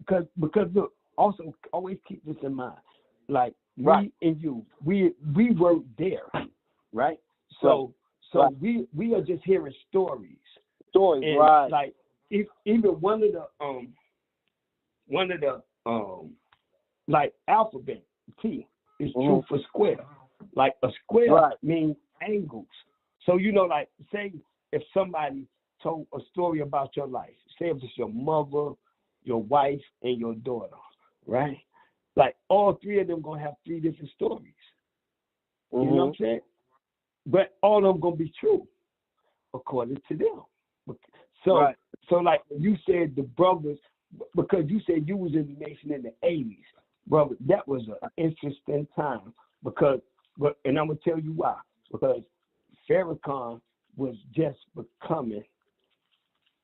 because look, also always keep this in mind, like me and you, we weren't there, right? So So
Right.
we are just hearing stories.
Stories,
And
right.
like even one of the like alphabet T is true for square. Like a square
Right.
means angles. So like say if somebody told a story about your life, say if it's your mother, your wife, and your daughter, right? Like all three of them gonna have three different stories. You know what I'm saying? But all of them gonna be true according to them. So
Right.
so like you said the brothers, because you said you was in the nation in the 80s, brother, that was an interesting time and I'm gonna tell you why. Because Farrakhan was just becoming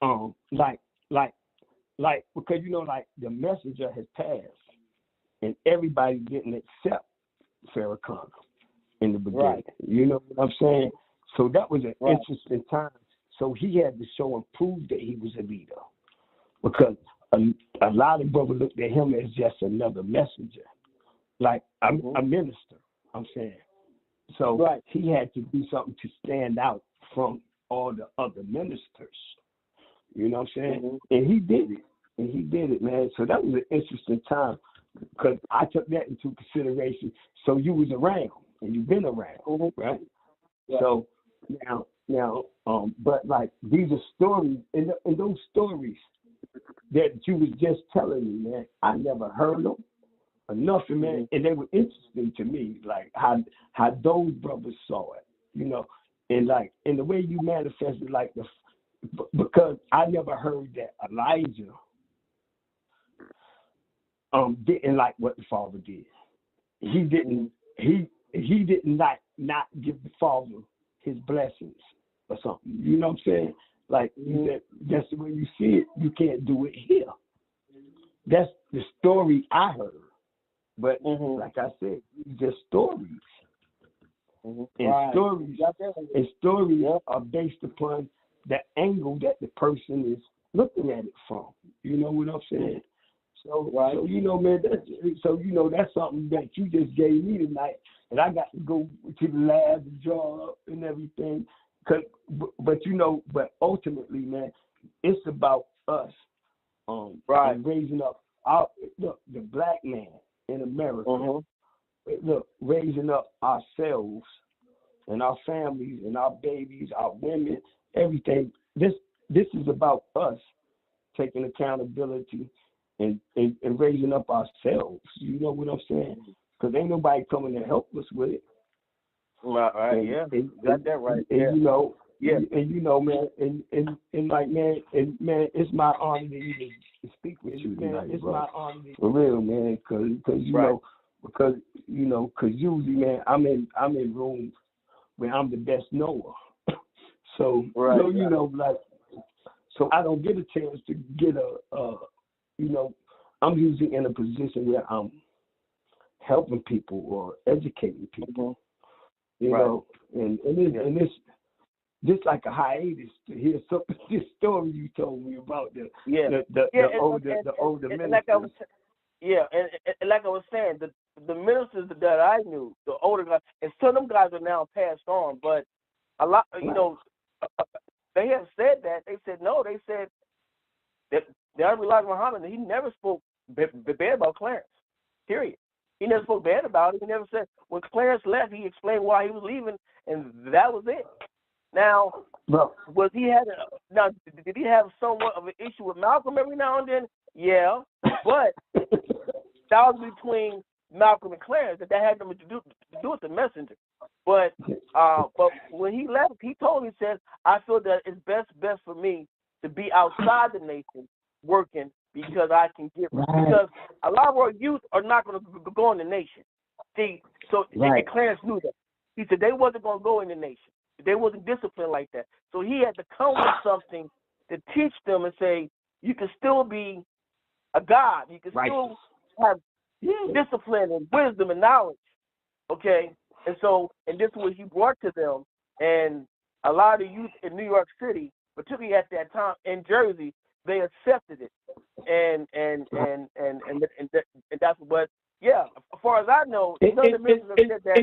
because like the messenger had passed and everybody didn't accept Farrakhan in the beginning.
Right.
You know what I'm saying? So that was an
Right.
interesting time. So he had to show and prove that he was a leader, because a lot of brothers looked at him as just another messenger, like a minister. I'm saying. So
Right.
he had to do something to stand out from all the other ministers. You know what I'm saying? And he did it. Man. So that was an interesting time, because I took that into consideration. So you was around and you've been around, right?
Yeah.
So now, but like these are stories, and those stories that you was just telling me, man, I never heard them or nothing, man, and they were interesting to me, like how those brothers saw it, and like in the way you manifested, like because I never heard that Elijah didn't like what the father did. He didn't not give the father his blessings or something. You know what I'm saying? Like you said, that's the way you see it. You can't do it here. That's the story I heard. But like I said, it's just stories. And
Right.
stories are based upon the angle that the person is looking at it from. You know what I'm saying? So,
Right.
So man, that's something that you just gave me tonight, and I got to go to the lab and draw up and everything. But ultimately, man, it's about us,
Right.
and raising up the black man in America. Raising up ourselves and our families and our babies, our women, everything. This is about us taking accountability and raising up ourselves. You know what I'm saying? Because ain't nobody coming to help us with it.
Right.
And,
Got that right.
And man, man, it's my honor to even speak with you tonight, it's bro. My honor for real, man, because because usually, man, I'm in rooms where I'm the best knower. So so I don't get a chance to get I'm usually in a position where I'm helping people or educating people. You know, and it's just like a hiatus to hear this story you told me about the older ministers.
Like I was, and like I was saying, the ministers that I knew, the older guys, and some of them guys are now passed on, but a lot, they have said that. They said no. They said that the Honorable Elijah Muhammad, he never spoke bad about Clarence. Period. He never spoke bad about it. He never said, when Clarence left, he explained why he was leaving, and that was it. Now, did he have somewhat of an issue with Malcolm every now and then? Yeah, but that was between Malcolm and Clarence. That had nothing to do with the messenger. But when he left, he told me, he said, I feel that it's best for me to be outside the nation working, because I can get because a lot of our youth are not going to go in the nation. See, so and Clarence knew that. He said they wasn't going to go in the nation. They wasn't disciplined like that. So he had to come with something to teach them and say, you can still be a God. You can still have discipline and wisdom and knowledge. Okay? And this is what he brought to them. And a lot of youth in New York City, particularly at that time in Jersey, they accepted it. And that's what, as far as I know,
and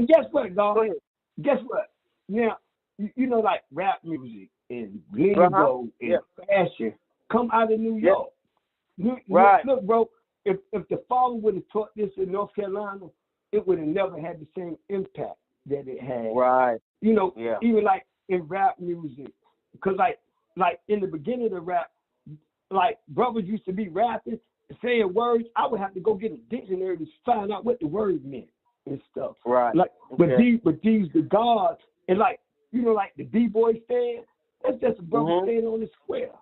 guess what, dog? Guess what? Now, you know, like rap music and lingo and fashion come out of New York. Look, bro, if the father would have taught this in North Carolina, it would have never had the same impact that it had.
Right.
You know, even like in rap music, because like in the beginning of rap, like brothers used to be rapping, saying words. I would have to go get a dictionary to find out what the words meant and stuff. Right. Like, but these the gods, and like, you know, like the B-boy stand, that's just a brother standing on the square.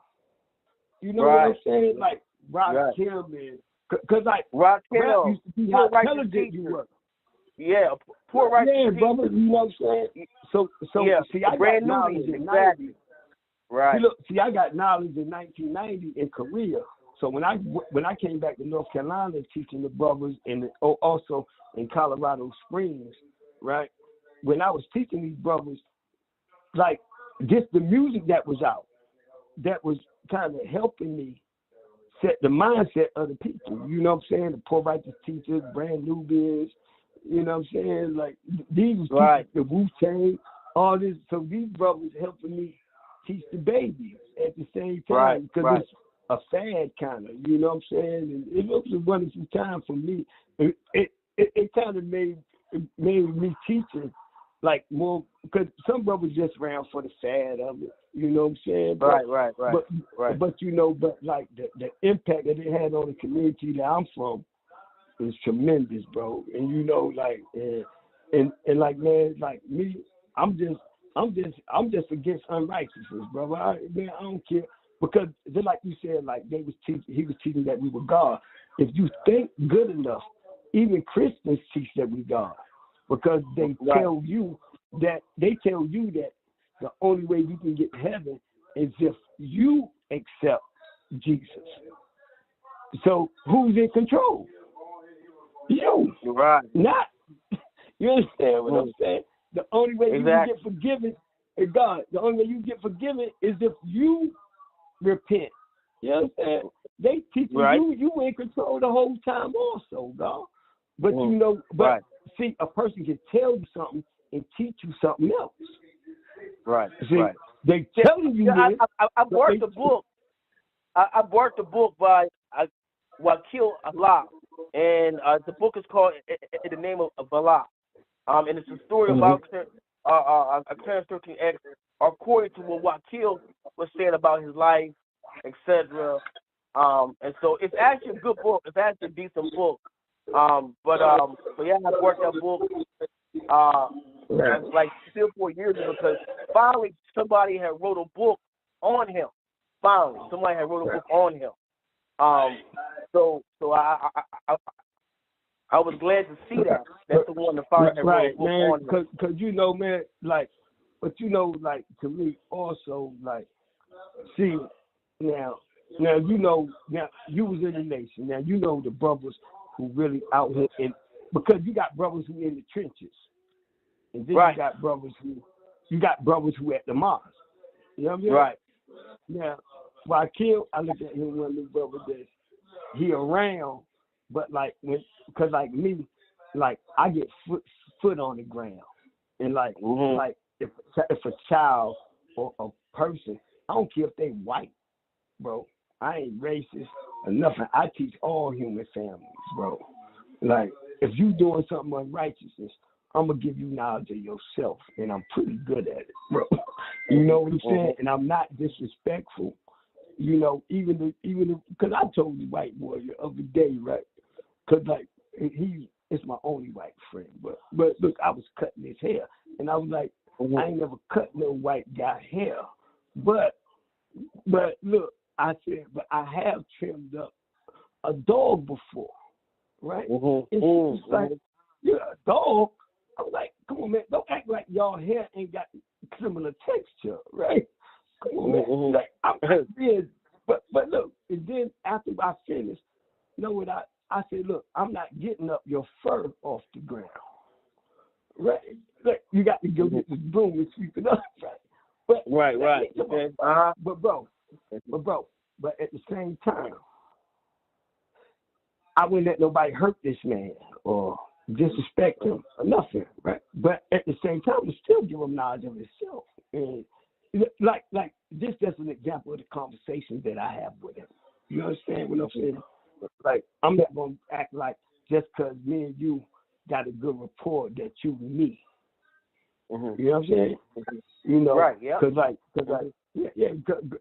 You know what I'm saying? Like Rakim, and because like rap used to be how intelligent you were. Yeah, poor right. Yeah, brother. You know what I'm saying? So see, I got knowledge in 90. Right. See, I got knowledge in 1990 in Korea. So when I came back to North Carolina teaching the brothers, and also in Colorado Springs, right? When I was teaching these brothers, like just the music that was out, that was kind of helping me set the mindset of the people. You know what I'm saying? The Poor Righteous Teachers, Brand Nubians. You know what I'm saying? Like these was the Wu-Tang, all this. So these brothers helping me teach the babies at the same time, because it's a fad kind of, you know what I'm saying? And it was a wonderful time for me. It kind of made me teaching like more, because some brothers just ran for the fad of it, you know what I'm saying? But you know, but like the impact that it had on the community that I'm from is tremendous, bro. And you know, like and like, man, like me, I'm just against unrighteousness, brother. I don't care, because just like you said, like he was teaching that we were God. If you think good enough, even Christians teach that we God, because they tell you that the only way you can get to heaven is if you accept Jesus. So who's in control? You. Right. Not. You understand what I'm saying? The only way you can get forgiven is God. The only way you get forgiven is if you repent. You understand? They teach you in control the whole time also, God. But you know, see, a person can tell you something and teach you something else. Right. See, they telling you
I bought the book. I bought the book by Wakil Allah, and the book is called In the Name of Allah. And it's a story about Clarence 13X, according to what Wakil was saying about his life, etc. And so it's actually a good book. It's actually a decent book. But yeah, I worked that book like 3 or 4 years ago, because finally somebody had wrote a book on him. Finally, somebody had wrote a book on him. So I was glad to see that. That's the one the father had wrote a book on him.
Because you know, man, like, but you know, like, to me also, like, see, now you know, now you was in the nation. Now you know the brothers who really out here, because you got brothers who in the trenches, and then you got brothers who at the mosque. You know what I mean? Right. Now, Wakil, I look at him, one of the brothers that he around, but like because like me, like I get foot on the ground, and like like if a child or a person, I don't care if they white, bro. I ain't racist or nothing. I teach all human families, bro. Like, if you doing something unrighteousness, I'm going to give you knowledge of yourself, and I'm pretty good at it, bro. You know what I'm saying? And I'm not disrespectful, you know, even because I told the white boy the other day, right? Because, like, it's my only white friend. But look, I was cutting his hair, and I was like, I ain't never cut no white guy hair. But look, I said, but I have trimmed up a dog before, right? It's like, you're a dog. I was like, come on, man, don't act like y'all hair ain't got similar texture, right? Come on, man. Like, but look, and then after I finished, you know what I said, look, I'm not getting up your fur off the ground, right? Like, you got to go get this broom and sweep it up, right? But, but at the same time, I wouldn't let nobody hurt this man or disrespect him or nothing, right? but at the same time, we still give him knowledge of himself. And like this, just an example of the conversation that I have with him. You understand what I'm saying? Like, I'm not gonna act like just because me and you got a good rapport that you me.
Mm-hmm.
You know what I'm saying? You know,
right? Yeah.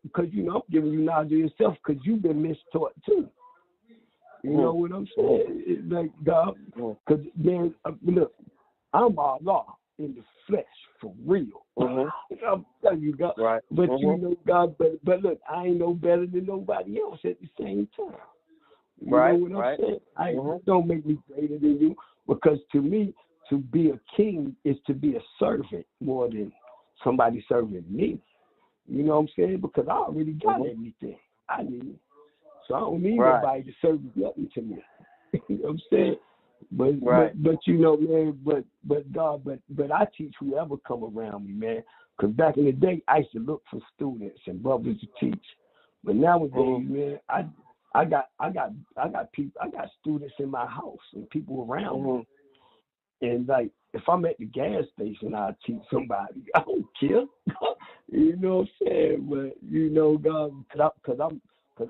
Because you know, I'm giving you knowledge of yourself because you've been mistaught too. You know what I'm saying? It's like God, because then look, I'm Allah in the flesh for real. I'm telling you, God.
Right.
But you know, God. But look, I ain't no better than nobody else at the same time. You know what I'm saying? Don't make me greater than you, because to me, to be a king is to be a servant more than somebody serving me. You know what I'm saying? Because I already got everything I need. So I don't need nobody to serve nothing to me. You know what I'm saying? But you know, man, but God, but I teach whoever come around me, man. Because back in the day, I used to look for students and brothers to teach. But nowadays, man, I got people, I got students in my house and people around me. And like, if I'm at the gas station, I'll teach somebody. I don't care. You know what I'm saying? But you know, God, because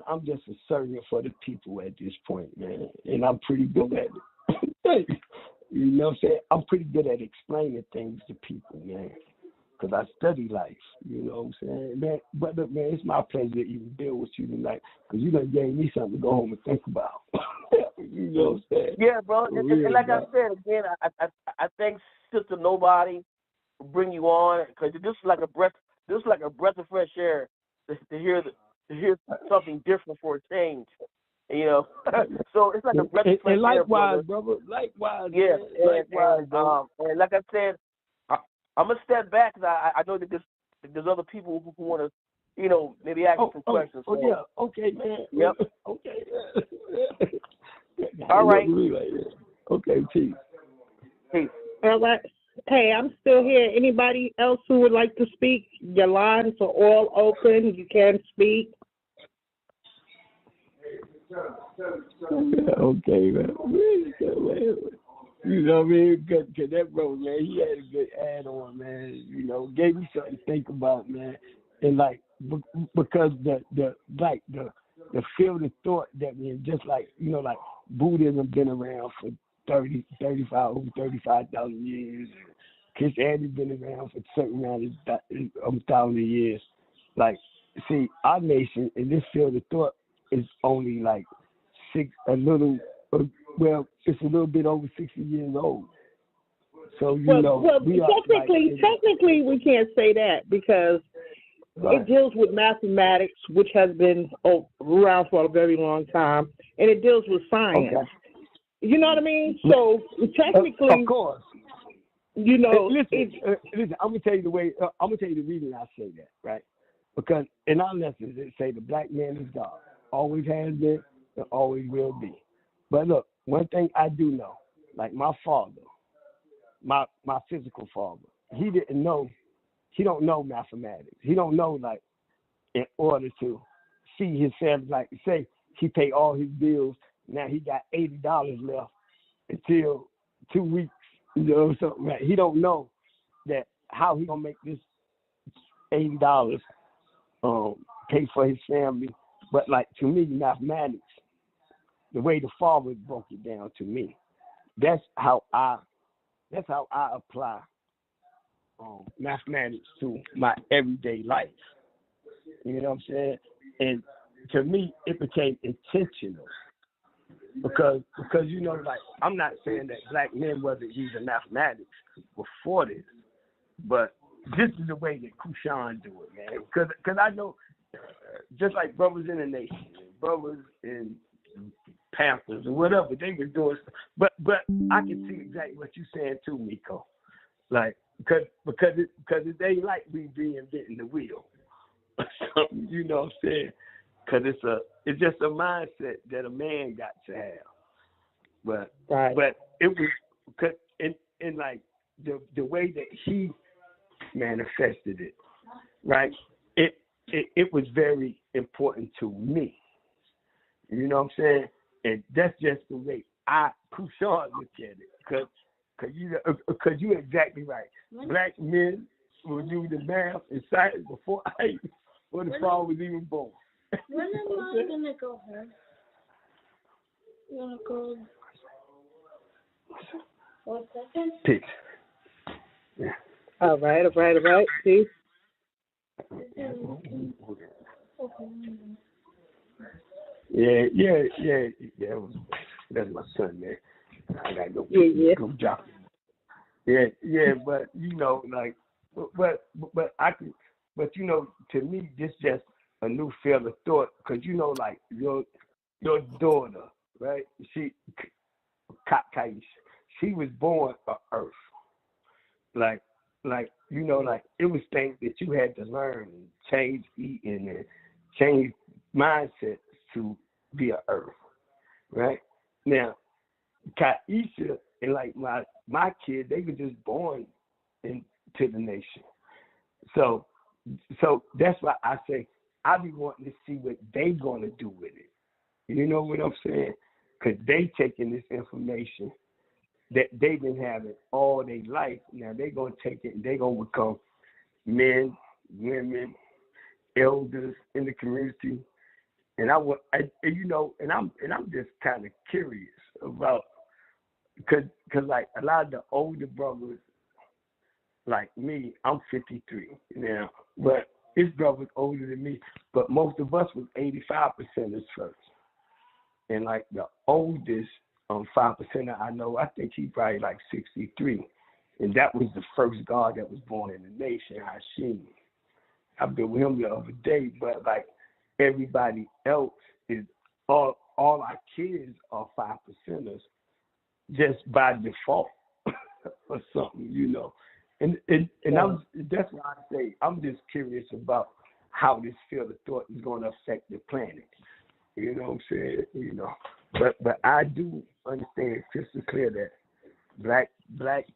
I'm just a servant for the people at this point, man. And I'm pretty good at it. You know what I'm saying? I'm pretty good at explaining things to people, man. Because I study life, you know what I'm saying? Man, but look, man, it's my pleasure to even deal with you tonight, because you done gave me something to go home and think about. You know what I'm saying?
Yeah, bro. And like I said again, I thank Sister Nobody for bringing you on, because this is like a breath of fresh air to hear something different for a change. You know, so it's like a breath of fresh air. And
likewise, brother. Likewise.
Yeah.
Likewise,
and like I said, I'm gonna step back, because I know that there's other people who want to, you know, maybe ask some questions.
So. Yeah. Okay, man.
Yep.
Okay.
All right.
Okay, peace.
All right. Hey, I'm still here. Anybody else who would like to speak? Your lines are all open. You can speak.
Okay, man. You know what I mean? Because that bro, man, he had a good add-on, man. You know, gave me something to think about, man. And like, because the field of thought that we just like, you know, like Buddhism been around for 35,000 years. Christianity been around for a certain amount of 1,000 years. Like, see, our nation in this field of thought is only like it's a little bit over 60 years old. So you know,
technically, we can't say that, because it deals with mathematics, which has been around for a very long time, and it deals with science. Okay. You know what I mean? So technically,
of course,
you know.
Listen, I'm gonna tell you the reason I say that, right? Because in our lessons it say the black man is God, always has been and always will be. But look, one thing I do know, like my father, my physical father, he don't know mathematics. He don't know, like, in order to feed his family, like, say he paid all his bills, now he got $80 left until 2 weeks, you know, something like. He don't know that how he gonna make this $80 pay for his family. But like, to me, mathematics, the way the father broke it down to me, that's how I apply mathematics to my everyday life. You know what I'm saying? And to me, it became intentional because you know, like, I'm not saying that black men wasn't using mathematics before this, but this is the way that Kushan do it, man. Because I know, just like brothers in the nation, brothers in Panthers or whatever, they were doing stuff. But I can see exactly what you're saying too, Miko. Like, because it ain't like we reinventing the wheel. You know what I'm saying? Because it's just a mindset that a man got to have. But it was, cause in like the way that he manifested it, right? It was very important to me. You know what I'm saying? And that's just the way Kushan look at it. Cause you're exactly right. Black men were using math and science before the father was even born.
When am I gonna go home? You wanna go? 1 second.
Peace. Yeah.
All right. See?
Yeah. That's my son, man. I gotta go. Go drop him. Yeah, but like, but I can, but to me, this just a new field of thought, cause like your daughter, right? Kaisha, she was born on Earth, like it was things that you had to learn and change eating and change mindsets to be an Earth, right? Now, Kaisha and like my kid, they were just born into the nation. So that's why I say I be wanting to see what they gonna do with it. You know what I'm saying? Because they taking this information that they've been having all their life. Now they gonna take it and they gonna become men, women, elders in the community. And I'm just kind of curious about, cause like a lot of the older brothers, like me, I'm 53 now, but his brother's older than me, but most of us was 85% first. And like the oldest 5% I know, I think he probably like 63. And that was the first God that was born in the nation, Hashim. I've been with him the other day, but like everybody else is, all our kids are 5%ers just by default or something, And that's why I say I'm just curious about how this field of thought is going to affect the planet. You know what I'm saying? But I do understand crystal clear that the black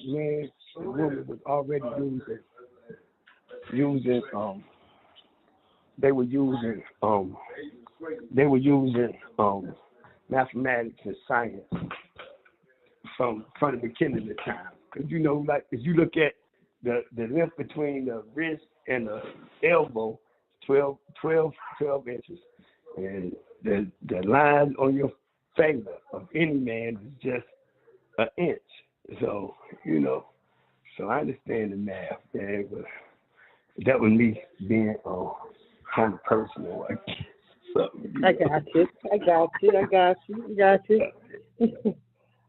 man, the woman was already using they were using mathematics and science from the beginning of time. Because like if you look at the length between the wrist and the elbow, 12 inches, and the line on your finger of any man is just an inch. So so I understand the math, man, but that was me being kind of personal, like something.
I got you.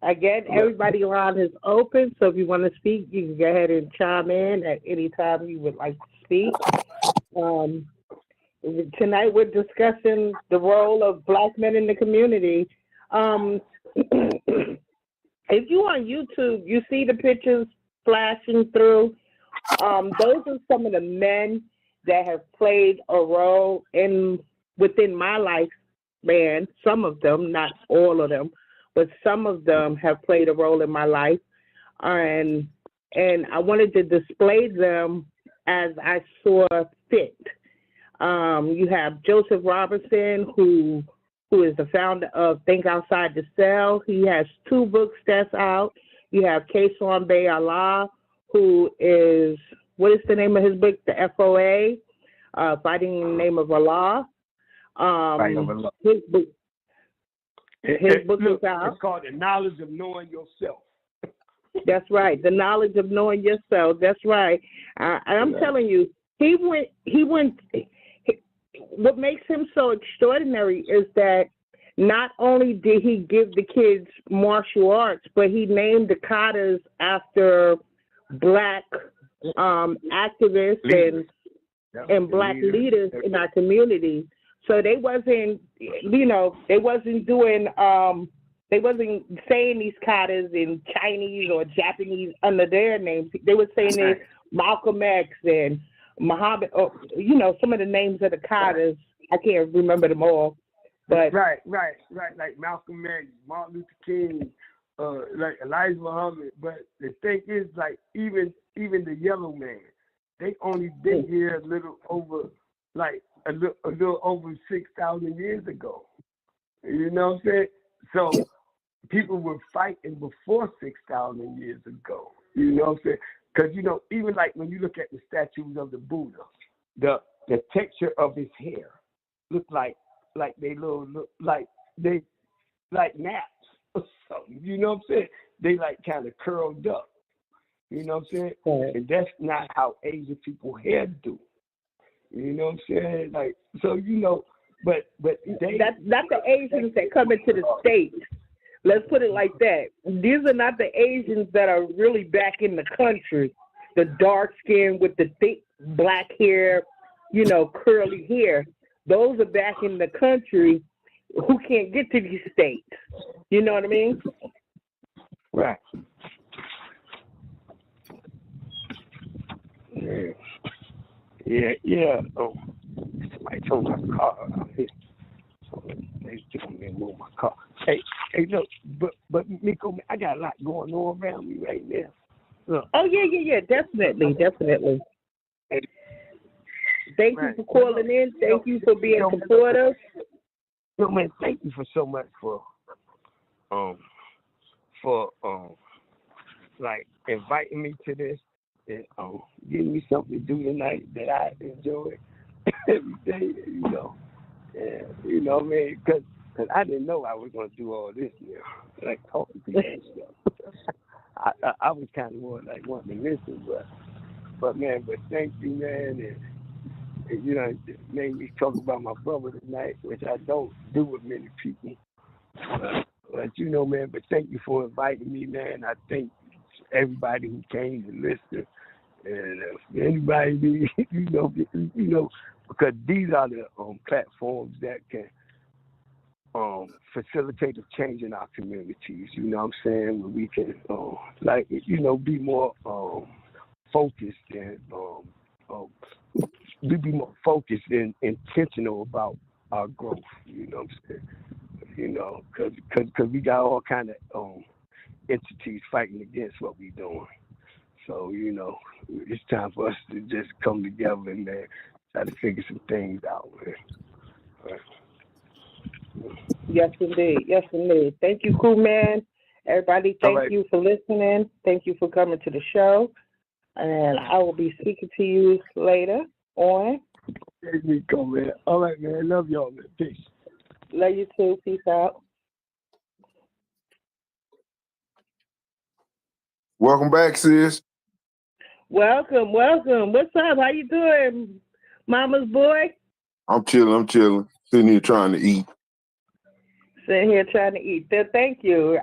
Again, everybody around is open, so if you want to speak, you can go ahead and chime in at any time you would like to speak. Tonight we're discussing the role of Black men in the community. If you on YouTube, you see the pictures flashing through. Those are some of the men that have played a role within my life, man. Some of them, not all of them, but some of them have played a role in my life, and I wanted to display them as I saw fit. You have Joseph Robinson, who is the founder of Think Outside the Cell. He has 2 books that's out. You have Kason Bey Allah, who is, what is the name of his book? The FOA, Fighting in the Name of Allah. His book is out.
It's called The Knowledge of Knowing Yourself.
That's right. The Knowledge of Knowing Yourself. That's right. And I'm telling you, he went. What makes him so extraordinary is that not only did he give the kids martial arts, but he named the katas after Black activists and Black leaders in our community. So they wasn't doing, they wasn't saying these katas in Chinese or Japanese under their names. They were saying it Malcolm X and Muhammad, or some of the names of the katas. I can't remember them all, but
right, like Malcolm X, Martin Luther King, like Elijah Muhammad. But the thing is, like even the yellow man, they only been here a little over 6,000 years ago. You know what I'm saying? So people were fighting before 6,000 years ago. You know what I'm saying? Because, you know, even like when you look at the statues of the Buddha, the texture of his hair look like naps or something. You know what I'm saying? They like kind of curled up. You know what I'm saying?
Right.
And that's not how Asian people hair do. You know what I'm saying? Like, so, you know, but they...
That's not the Asians that come into the States. Let's put it like that. These are not the Asians that are really back in the country. The dark skin with the thick black hair, you know, curly hair. Those are back in the country who can't get to these states. You know what I mean?
Right. Yeah. Oh, somebody told my car out here. So they told me to move my car. Hey, look, but Miko, I got a lot going on around me right now. Look.
Oh, yeah, definitely. Thank you for calling in. Thank you for being supportive.
No, man, thank you for so much for like inviting me to this and giving me something to do tonight that I enjoy every day, you know. And, you know what I mean? Because I didn't know I was going to do all this, you know, like talking to people and stuff. I was kind of more like wanting to listen, but thank you, man. And you know, it made me talk about my brother tonight, which I don't do with many people. But you know, man, but thank you for inviting me, man. I thank everybody who came to listen. And anybody, you know, because these are the platforms that can facilitate the change in our communities. You know what I'm saying? Where we can, like, you know, be more focused and be more focused and intentional about our growth. You know what I'm saying? You know, because we got all kind of entities fighting against what we're doing. So, you know, it's time for us to just come together and try to figure some things out, man. Right.
Yes, indeed. Thank you, cool man. Everybody, thank you for listening. Thank you for coming to the show. And I will be speaking to you later on.
There we go, man. All right, man. Love y'all, man. Peace.
Love you too. Peace out.
Welcome back, sis.
Welcome. What's up? How you doing, mama's boy?
I'm chilling. Sitting here trying to eat.
Thank you.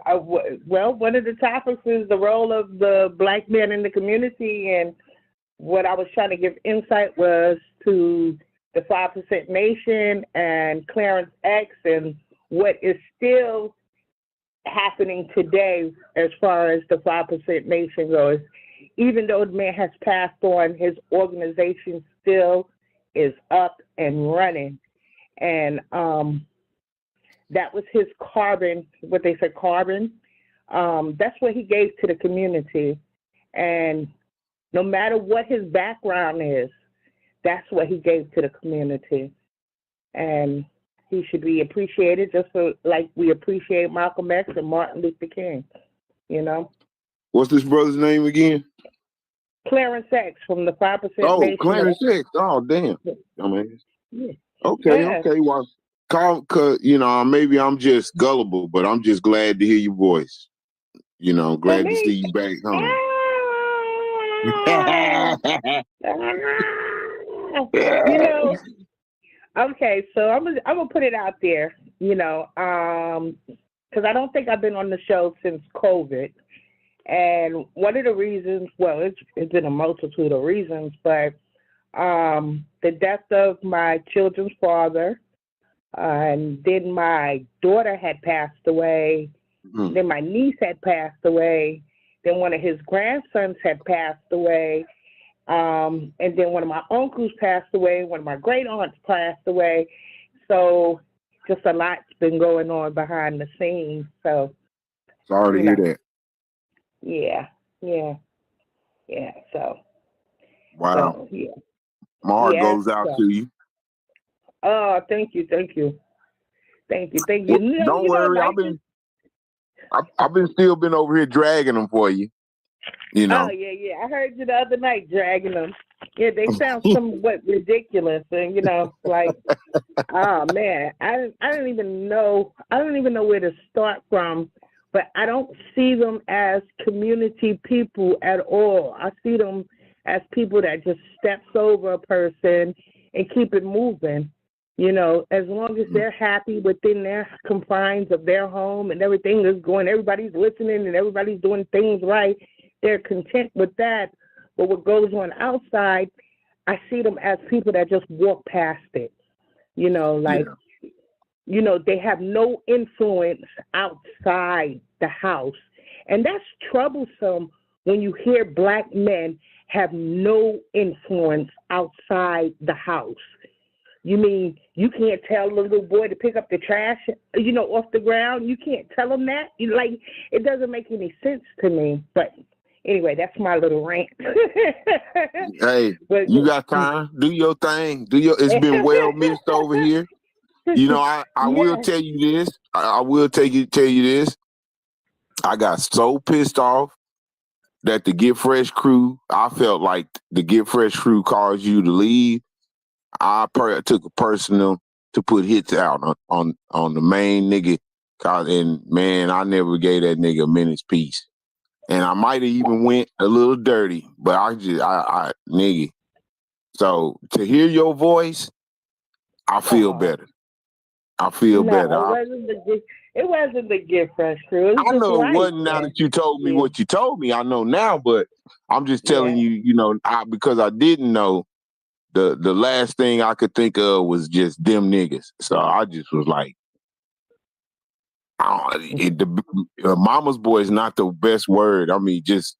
Well, one of the topics is the role of the black man in the community, and what I was trying to give insight was to the 5% Nation and Clarence X and what is still happening today as far as the 5% Nation goes. Even though the man has passed on, his organization still is up and running. And that was his carbon, what they said, carbon. That's what he gave to the community. And no matter what his background is, that's what he gave to the community. And he should be appreciated just like we appreciate Malcolm X and Martin Luther King, you know?
What's this brother's name again?
Clarence X from the 5% Nation.
Oh, Clarence X. Oh, damn. I mean,
yeah.
Okay. Well, cause, you know, maybe I'm just gullible, but I'm just glad to hear your voice. You know, glad to see you back home.
You know, okay, so I'm gonna put it out there, you know, because I don't think I've been on the show since COVID. And one of the reasons, well, it's been a multitude of reasons, but the death of my children's father, and then my daughter had passed away, then my niece had passed away, then one of his grandsons had passed away, and then one of my uncles passed away, one of my great aunts passed away. So just a lot's been going on behind the scenes. So
sorry to hear that.
Yeah. So.
Wow.
So, yeah.
My heart goes out to you.
Oh, thank you.
Well, don't worry. I've been over here dragging them for you. You know.
Oh yeah. I heard you the other night dragging them. Yeah, they sound somewhat ridiculous, and like, oh man, I don't even know where to start from. But I don't see them as community people at all. I see them as people that just steps over a person and keep it moving. As long as they're happy within their confines of their home and everything is going, everybody's listening and everybody's doing things right, they're content with that. But what goes on outside, I see them as people that just walk past it. They have no influence outside the house. And that's troublesome when you hear Black men have no influence outside the house. You mean you can't tell a little boy to pick up the trash, off the ground? You can't tell him that? It doesn't make any sense to me. But anyway, that's my little rant.
Hey, you got time? Do your thing. It's been well missed over here. I will tell you this. I will tell you this. I got so pissed off that the Get Fresh crew, I felt like the Get Fresh crew caused you to leave. I took it personal to put hits out on the main nigga. And man, I never gave that nigga a minute's peace. And I might have even went a little dirty, but I nigga. So to hear your voice, I feel better. I feel better.
It wasn't the Get Fresh crew.
I know it wasn't now that you told me what you told me. I know now, but I'm just telling you, because I didn't know, the last thing I could think of was just them niggas. So I just was like, mama's boy is not the best word. I mean, just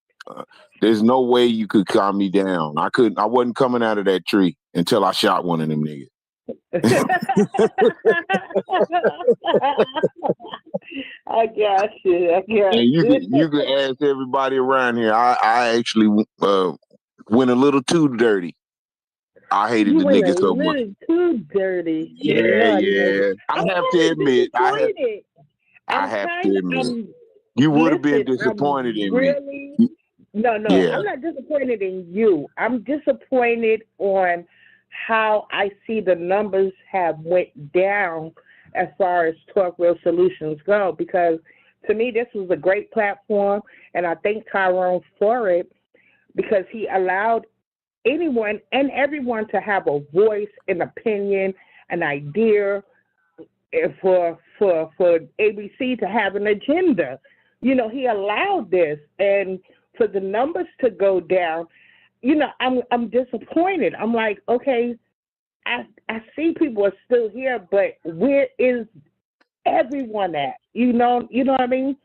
there's no way you could calm me down. I wasn't coming out of that tree until I shot one of them niggas.
I got you.
And you can ask everybody around here. I actually went a little too dirty. I hated the nigga so much.
Too dirty.
Yeah. I have to admit. I have to admit. You would have been disappointed in me.
No. Yeah. I'm not disappointed in you. I'm disappointed on how I see the numbers have went down as far as Talk Real Solutions go, because to me this was a great platform, and I thank Tyrone for it, because he allowed anyone and everyone to have a voice, an opinion, an idea, for ABC to have an agenda. He allowed this, and for the numbers to go down, I'm disappointed. I'm like, okay, I see people are still here, but where is everyone at? You know what I mean?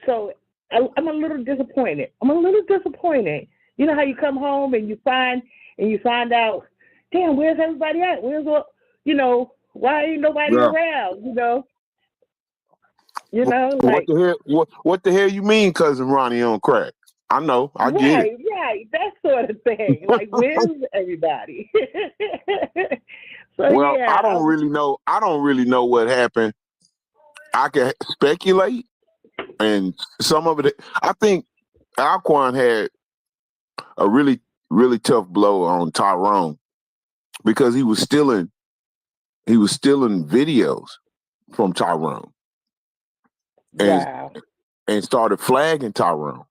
So I'm a little disappointed. You know how you come home and you find out, damn, where's everybody at? Why ain't nobody around?
What the hell you mean, cousin Ronnie on crack? I know, I get it.
Right, that sort of thing. Like, where's everybody?
I don't really know what happened. I can speculate, and some of it. I think Alquan had a really, really tough blow on Tyrone because he was stealing videos from Tyrone, and started flagging Tyrone.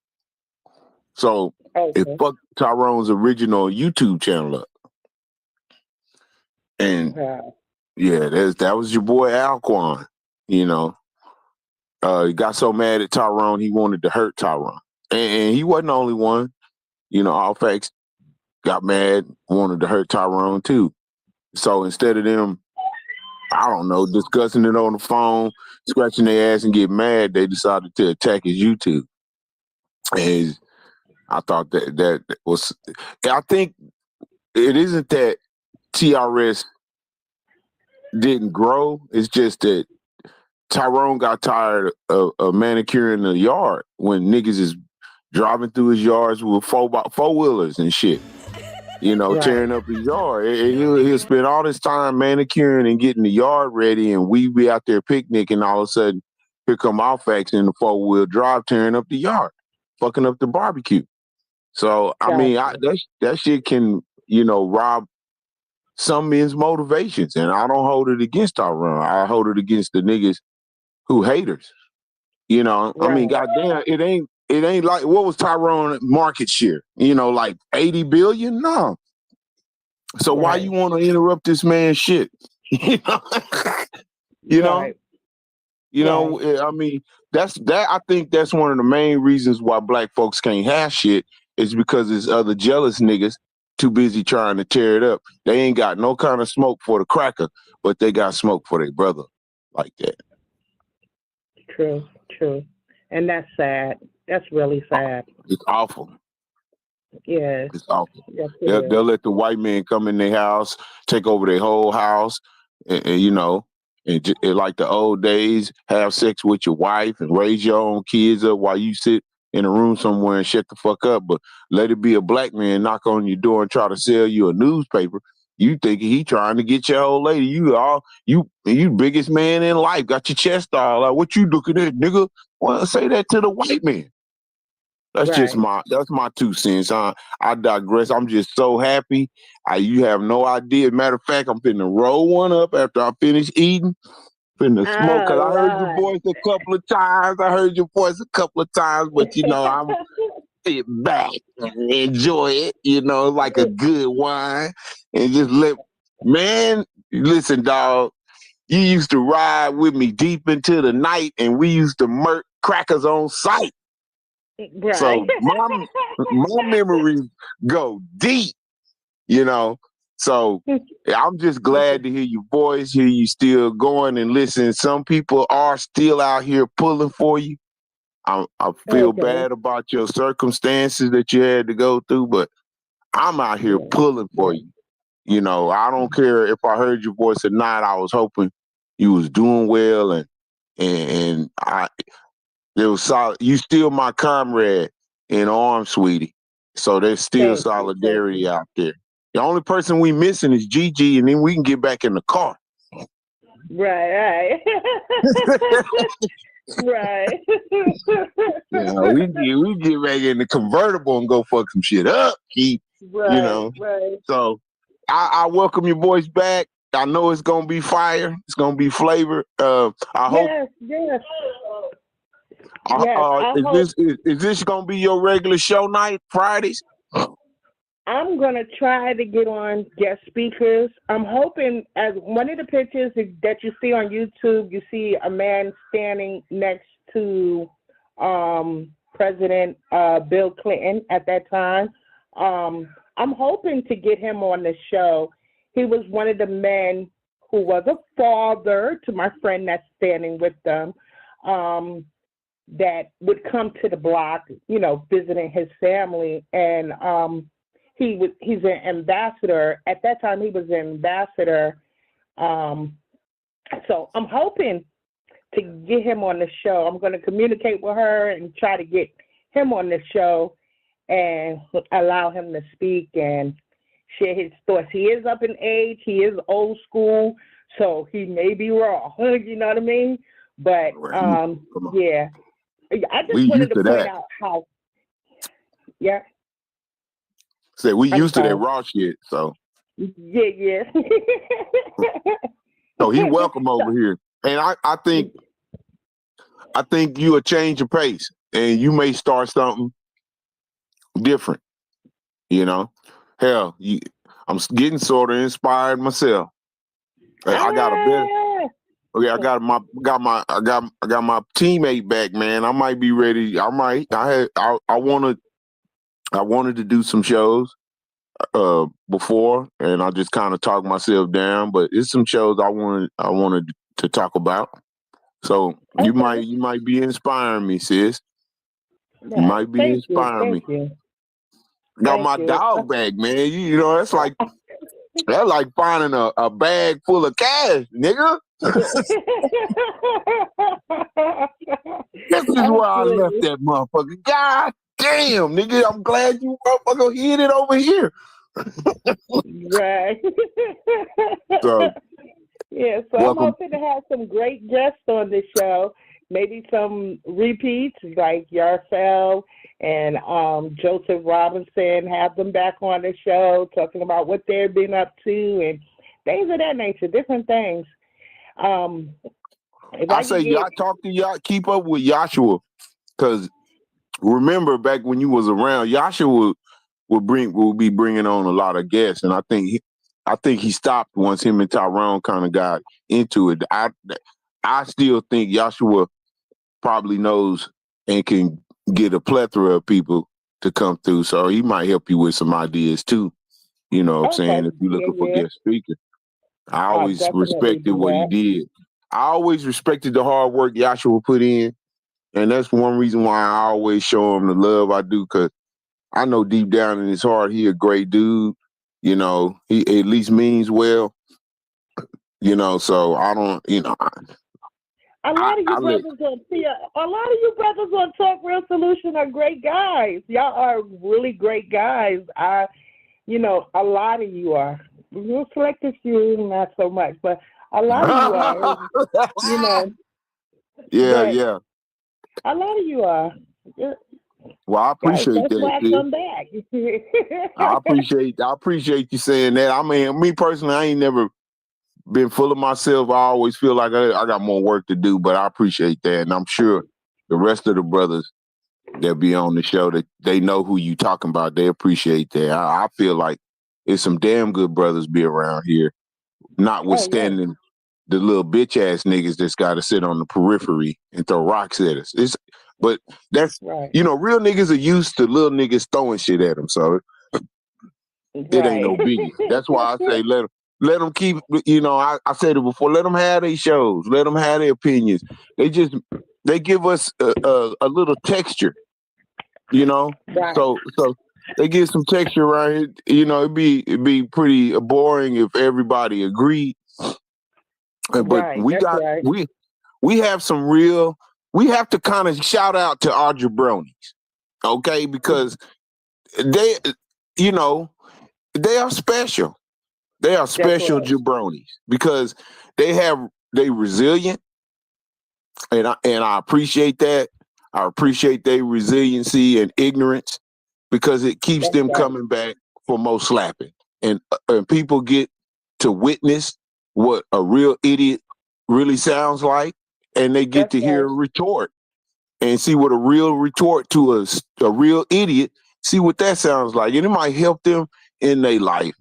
So it fucked Tyrone's original YouTube channel up. And that was your boy Alquan. He got so mad at Tyrone, he wanted to hurt Tyrone. And he wasn't the only one. All facts got mad, wanted to hurt Tyrone too. So instead of them, I don't know, discussing it on the phone, scratching their ass and get mad, they decided to attack his YouTube. And I thought that was, I think it isn't that TRS didn't grow. It's just that Tyrone got tired of manicuring the yard when niggas is driving through his yards with four-wheelers and shit, tearing up his yard. He'll spend all this time manicuring and getting the yard ready, and we be out there picnicking. All of a sudden, here come Alfax in the 4-wheel drive tearing up the yard, fucking up the barbecue. So I mean, that shit can, rob some men's motivations, and I don't hold it against Tyrone. I hold it against the niggas who haters. I mean, goddamn, it ain't like, what was Tyrone market share? Like 80 billion? No. So why you want to interrupt this man's shit? I mean, I think that's one of the main reasons why black folks can't have shit, is because there's other jealous niggas too busy trying to tear it up. They ain't got no kind of smoke for the cracker, but they got smoke for their brother like that.
True. And that's sad. That's really sad.
It's awful.
Yes.
It's awful.
Yes,
They'll let the white man come in their house, take over their whole house, and like the old days, have sex with your wife and raise your own kids up while you sit in a room somewhere and shut the fuck up. But let it be a black man knock on your door and try to sell you a newspaper. You thinking he trying to get your old lady. You biggest man in life, got your chest all out. What you looking at, nigga? Well, say that to the white man. That's just my 2 cents. I digress. I'm just so happy. You have no idea. Matter of fact, I'm finna roll one up after I finish eating. Finna smoke, because I heard your voice a couple of times. But I'm sit back and enjoy it, like a good wine, and just listen, dog. You used to ride with me deep into the night, and we used to murk crackers on sight.
Right.
So my memories go deep, So I'm just glad to hear your voice, hear you still going. And listen, some people are still out here pulling for you. I feel bad about your circumstances that you had to go through, but I'm out here pulling for you. I don't care if I heard your voice or not. I was hoping you was doing well, and it was solid. You still my comrade in arms, sweetie. So there's still solidarity out there. The only person we missing is Gigi, and then we can get back in the car.
Right. Right.
We get back in the convertible and go fuck some shit up, Keith.
Right.
So I welcome your voice back. I know it's gonna be fire. It's gonna be flavor. I hope.
Yes.
Is this gonna be your regular show night, Fridays?
I'm gonna try to get on guest speakers. I'm hoping, as one of the pictures that you see on YouTube, you see a man standing next to President Bill Clinton at that time. I'm hoping to get him on the show. He was one of the men who was a father to my friend that's standing with them, that would come to the block, visiting his family. And he's an ambassador. At that time, he was an ambassador. So I'm hoping to get him on the show. I'm going to communicate with her and try to get him on the show and allow him to speak and share his thoughts. He is up in age. He is old school, so he may be wrong. You know what I mean? But yeah, I just wanted to point out how. Yeah.
Say we used to that raw shit, so.
Yeah.
So he welcome over here, and I think you'll change your pace, and you may start something different. Hell, I'm getting sort of inspired myself. I got a bit. Okay, I got my teammate back, man. I might be ready. I wanted to do some shows before, and I just kind of talked myself down. But it's some shows I wanted to talk about. So you might be inspiring me, sis. You might be inspiring me. Got my dog back, man. That's like finding a bag full of cash, nigga. This is where I left that motherfucker. God damn, nigga, I'm glad you motherfucker hid it over here.
Right.
So
I'm hoping to have some great guests on the show. maybe some repeats like yourself and Joseph Robinson, have them back on the show talking about what they've been up to and things of that nature, different things. If
I
I
say
could
y'all
get,
talk to y'all, keep up with Joshua, because remember back when you was around, Joshua will be bringing on a lot of guests, and I think he stopped once him and Tyrone kind of got into it. I still think Joshua probably knows and can get a plethora of people to come through, so he might help you with some ideas too. You know what I'm saying?
okay,
If you're looking for
yeah,
guest speakers, I
I'll
always
definitely
respected
do
what he
that.
did. I always respected the hard work Joshua put in, and that's one reason why I always show him the love I do, because I know deep down in his heart he a great dude. You know, he at least means well. You know, so I don't. You know,
A lot of
I
you
let.
brothers on a lot of you brothers on Talk Real Solution are great guys. Y'all are really great guys. A lot of you are. Real selective few, not so much, but a lot of you are. You know,
Yeah,
but
yeah.
a lot of you are. Yeah,
Well, I
guys,
appreciate
that's
that,
why I
sis.
come back.
I appreciate you saying that. I mean, me personally, I ain't never been full of myself. I always feel like I got more work to do, but I appreciate that, and I'm sure the rest of the brothers that be on the show, that they know who you talking about. They appreciate that. I feel like it's some damn good brothers be around here,
Oh, yes,
notwithstanding the little bitch ass niggas that's got to sit on the periphery and throw rocks at us. But that's,
right,
real niggas are used to little niggas throwing shit at them, so it ain't no biggie. That's why I say let them keep. I said it before. Let them have their shows. Let them have their opinions. They give us a little texture.
right.
So they get some texture right here. It'd be pretty boring if everybody agreed. But
Right, that's right.
we have some real. We have to kind of shout out to our jabronis, okay? Because they, they are special. They are
That's
special
right.
jabronis because they resilient, and I appreciate that. I appreciate their resiliency and ignorance because it keeps
That's
them
right.
coming back for more slapping, and people get to witness what a real idiot really sounds like, and they get
That's
to hear
right.
a retort and see what a real retort to a real idiot, see what that sounds like. And it might help them in their life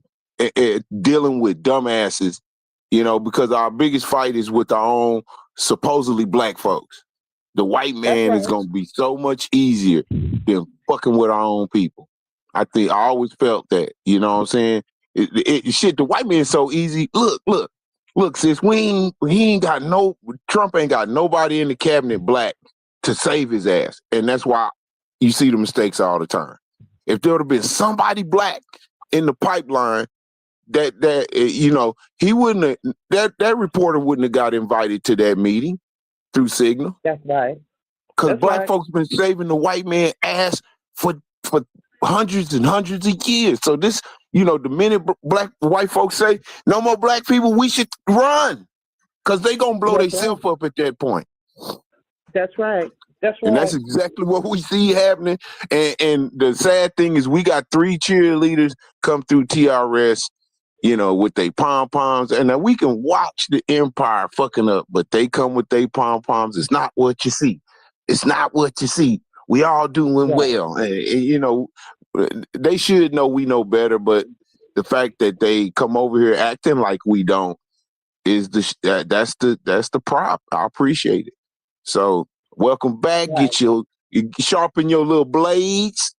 dealing with dumbasses, because our biggest fight is with our own supposedly black folks. The white
That's
man is
right.
going to be so much easier than fucking with our own people. I always felt that, you know what I'm saying? Shit, the white man's so easy. Look, sis, Trump ain't got nobody in the cabinet black to save his ass. And that's why you see the mistakes all the time. If there would have been somebody black in the pipeline, he wouldn't have, that reporter wouldn't have got invited to that meeting through Signal.
That's right.
Because
That's
black
right.
folks been saving the white man ass for hundreds and hundreds of years. So this, the minute white folks say no more black people, we should run. Because they gonna blow
That's right.
themselves up at that point.
That's right. That's
And
right.
that's exactly what we see happening. And the sad thing is we got 3 cheerleaders come through TRS, with their pom-poms. And now we can watch the empire fucking up, but they come with their pom-poms. It's not what you see. It's not what you see. We all doing
Right.
well. And, they should know we know better, but the fact that they come over here acting like we don't is that's the prop. I appreciate it. So welcome back.
Right.
Sharpen your little blades.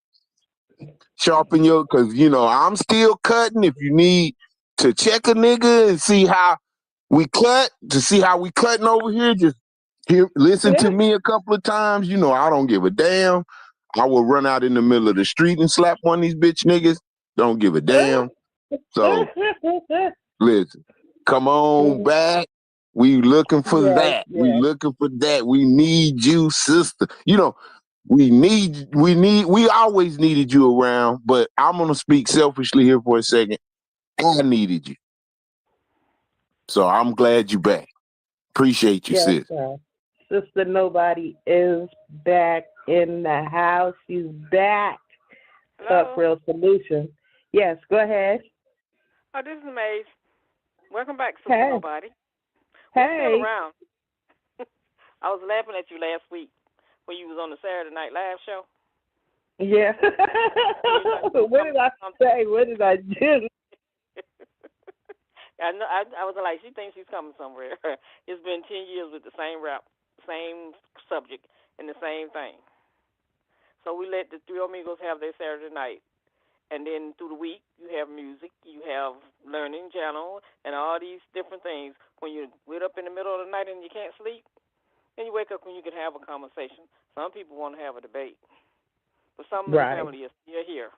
Because I'm still cutting. If you need to check a nigga and see how we cutting over here, just listen to me a couple of times. I don't give a damn. I will run out in the middle of the street and slap one of these bitch niggas. Don't give a damn. So listen, come on back. We looking for
Yes,
that. We
yes.
looking for that. We need you, sister. We always needed you around, but I'm going to speak selfishly here for a second. I needed you. So I'm glad you back. Appreciate you,
Yes,
sis.
sir. Sister Nobody is back in the house. She's back. Talk Real Solutions. Yes, go ahead.
Oh, this is Maze. Welcome back, Sister Nobody.
Hey.
Still around. I was laughing at you last week when you was on the Saturday Night Live show.
Yeah. What did I say? What did I do?
I know. I was like, she thinks she's coming somewhere. It's been 10 years with the same rap, same subject, and the same thing. So we let the Three Amigos have their Saturday night. And then through the week, you have music, you have learning channel, and all these different things. When you wake up in the middle of the night and you can't sleep, then you wake up when you can have a conversation. Some people want to have a debate. But some of the family is still here.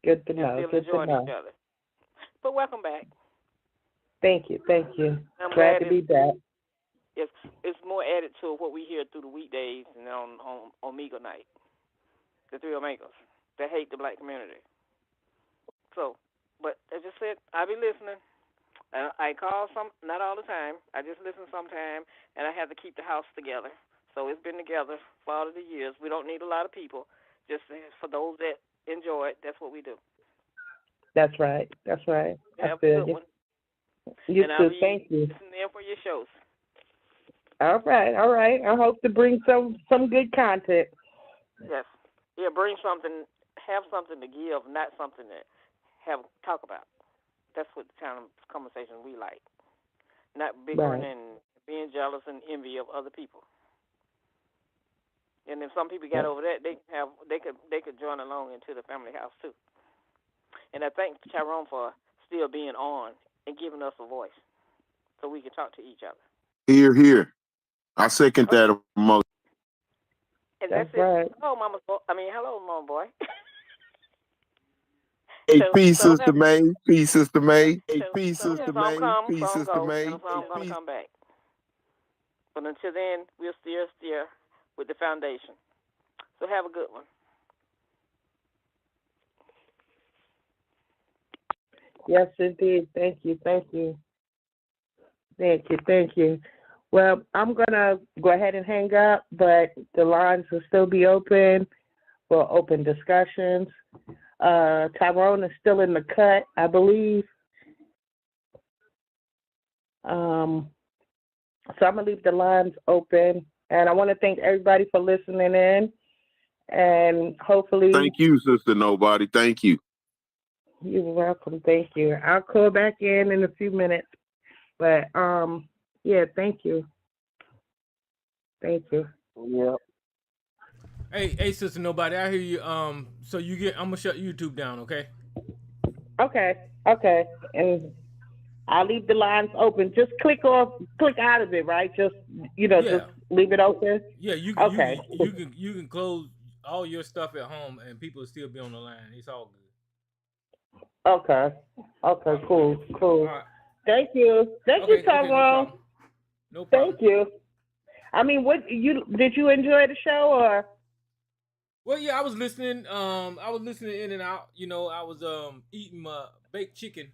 Good to know.
Still
Good to
enjoying
know.
each other. But welcome back.
Thank you. Thank you.
I'm
glad to be back.
It's more added to what we hear through the weekdays and on Omega night. The Three Amigos that hate the black community. So, but as I said, I be listening. I call not all the time. I just listen sometime, and I have to keep the house together. So it's been together for all of the years. We don't need a lot of people. Just for those that enjoy it, that's what we do.
That's right. That's right.
Have a good one.
You
and
too. Thank you.
Listen in for your shows.
All right. All right. I hope to bring some good content.
Yes. Yeah, bring something. Have something to give, not something to talk about. That's what the kind of conversation we like. Not bickering and being jealous and envy of other people. And if some people got over that, they could join along into the family house too. And I thank Tyrone for still being on and giving us a voice so we can talk to each other.
Here. I second that motion.
And that's
right.
it. Hello, Mama Boy.
Hey, peace, Sister May. Peace, Sister May. Hey, peace, Sister May. Peace, Sister May.
I'm going to come back. But until then, we'll steer with the foundation. So have a good one.
Yes, indeed. Thank you. Thank you. Thank you. Thank you. Well, I'm going to go ahead and hang up, but the lines will still be open for open discussions. Tyrone is still in the cut, I believe. So I'm going to leave the lines open. And I want to thank everybody for listening in. And hopefully...
Thank you, Sister Nobody. Thank you.
You're welcome. Thank you. I'll call back in a few minutes. But, yeah, thank you. Thank you.
Yeah.
Hey, Sister Nobody, I hear you. So I'm gonna shut YouTube down, okay?
Okay. And I'll leave the lines open. Just click out of it, right? Just just leave it open.
Yeah, you can close all your stuff at home and people will still be on the line. It's all good.
Okay. Cool.
Right.
Thank you. Thank you, Tyrone.
No problem.
Thank you. I mean, did you enjoy the show or?
Well, yeah, I was listening. I was listening in and out. I was eating my baked chicken.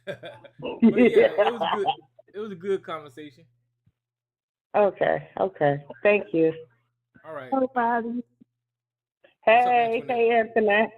But yeah, it was good. It was a good conversation.
Okay. Thank you.
All right.
Nobody. Hey, Anthony.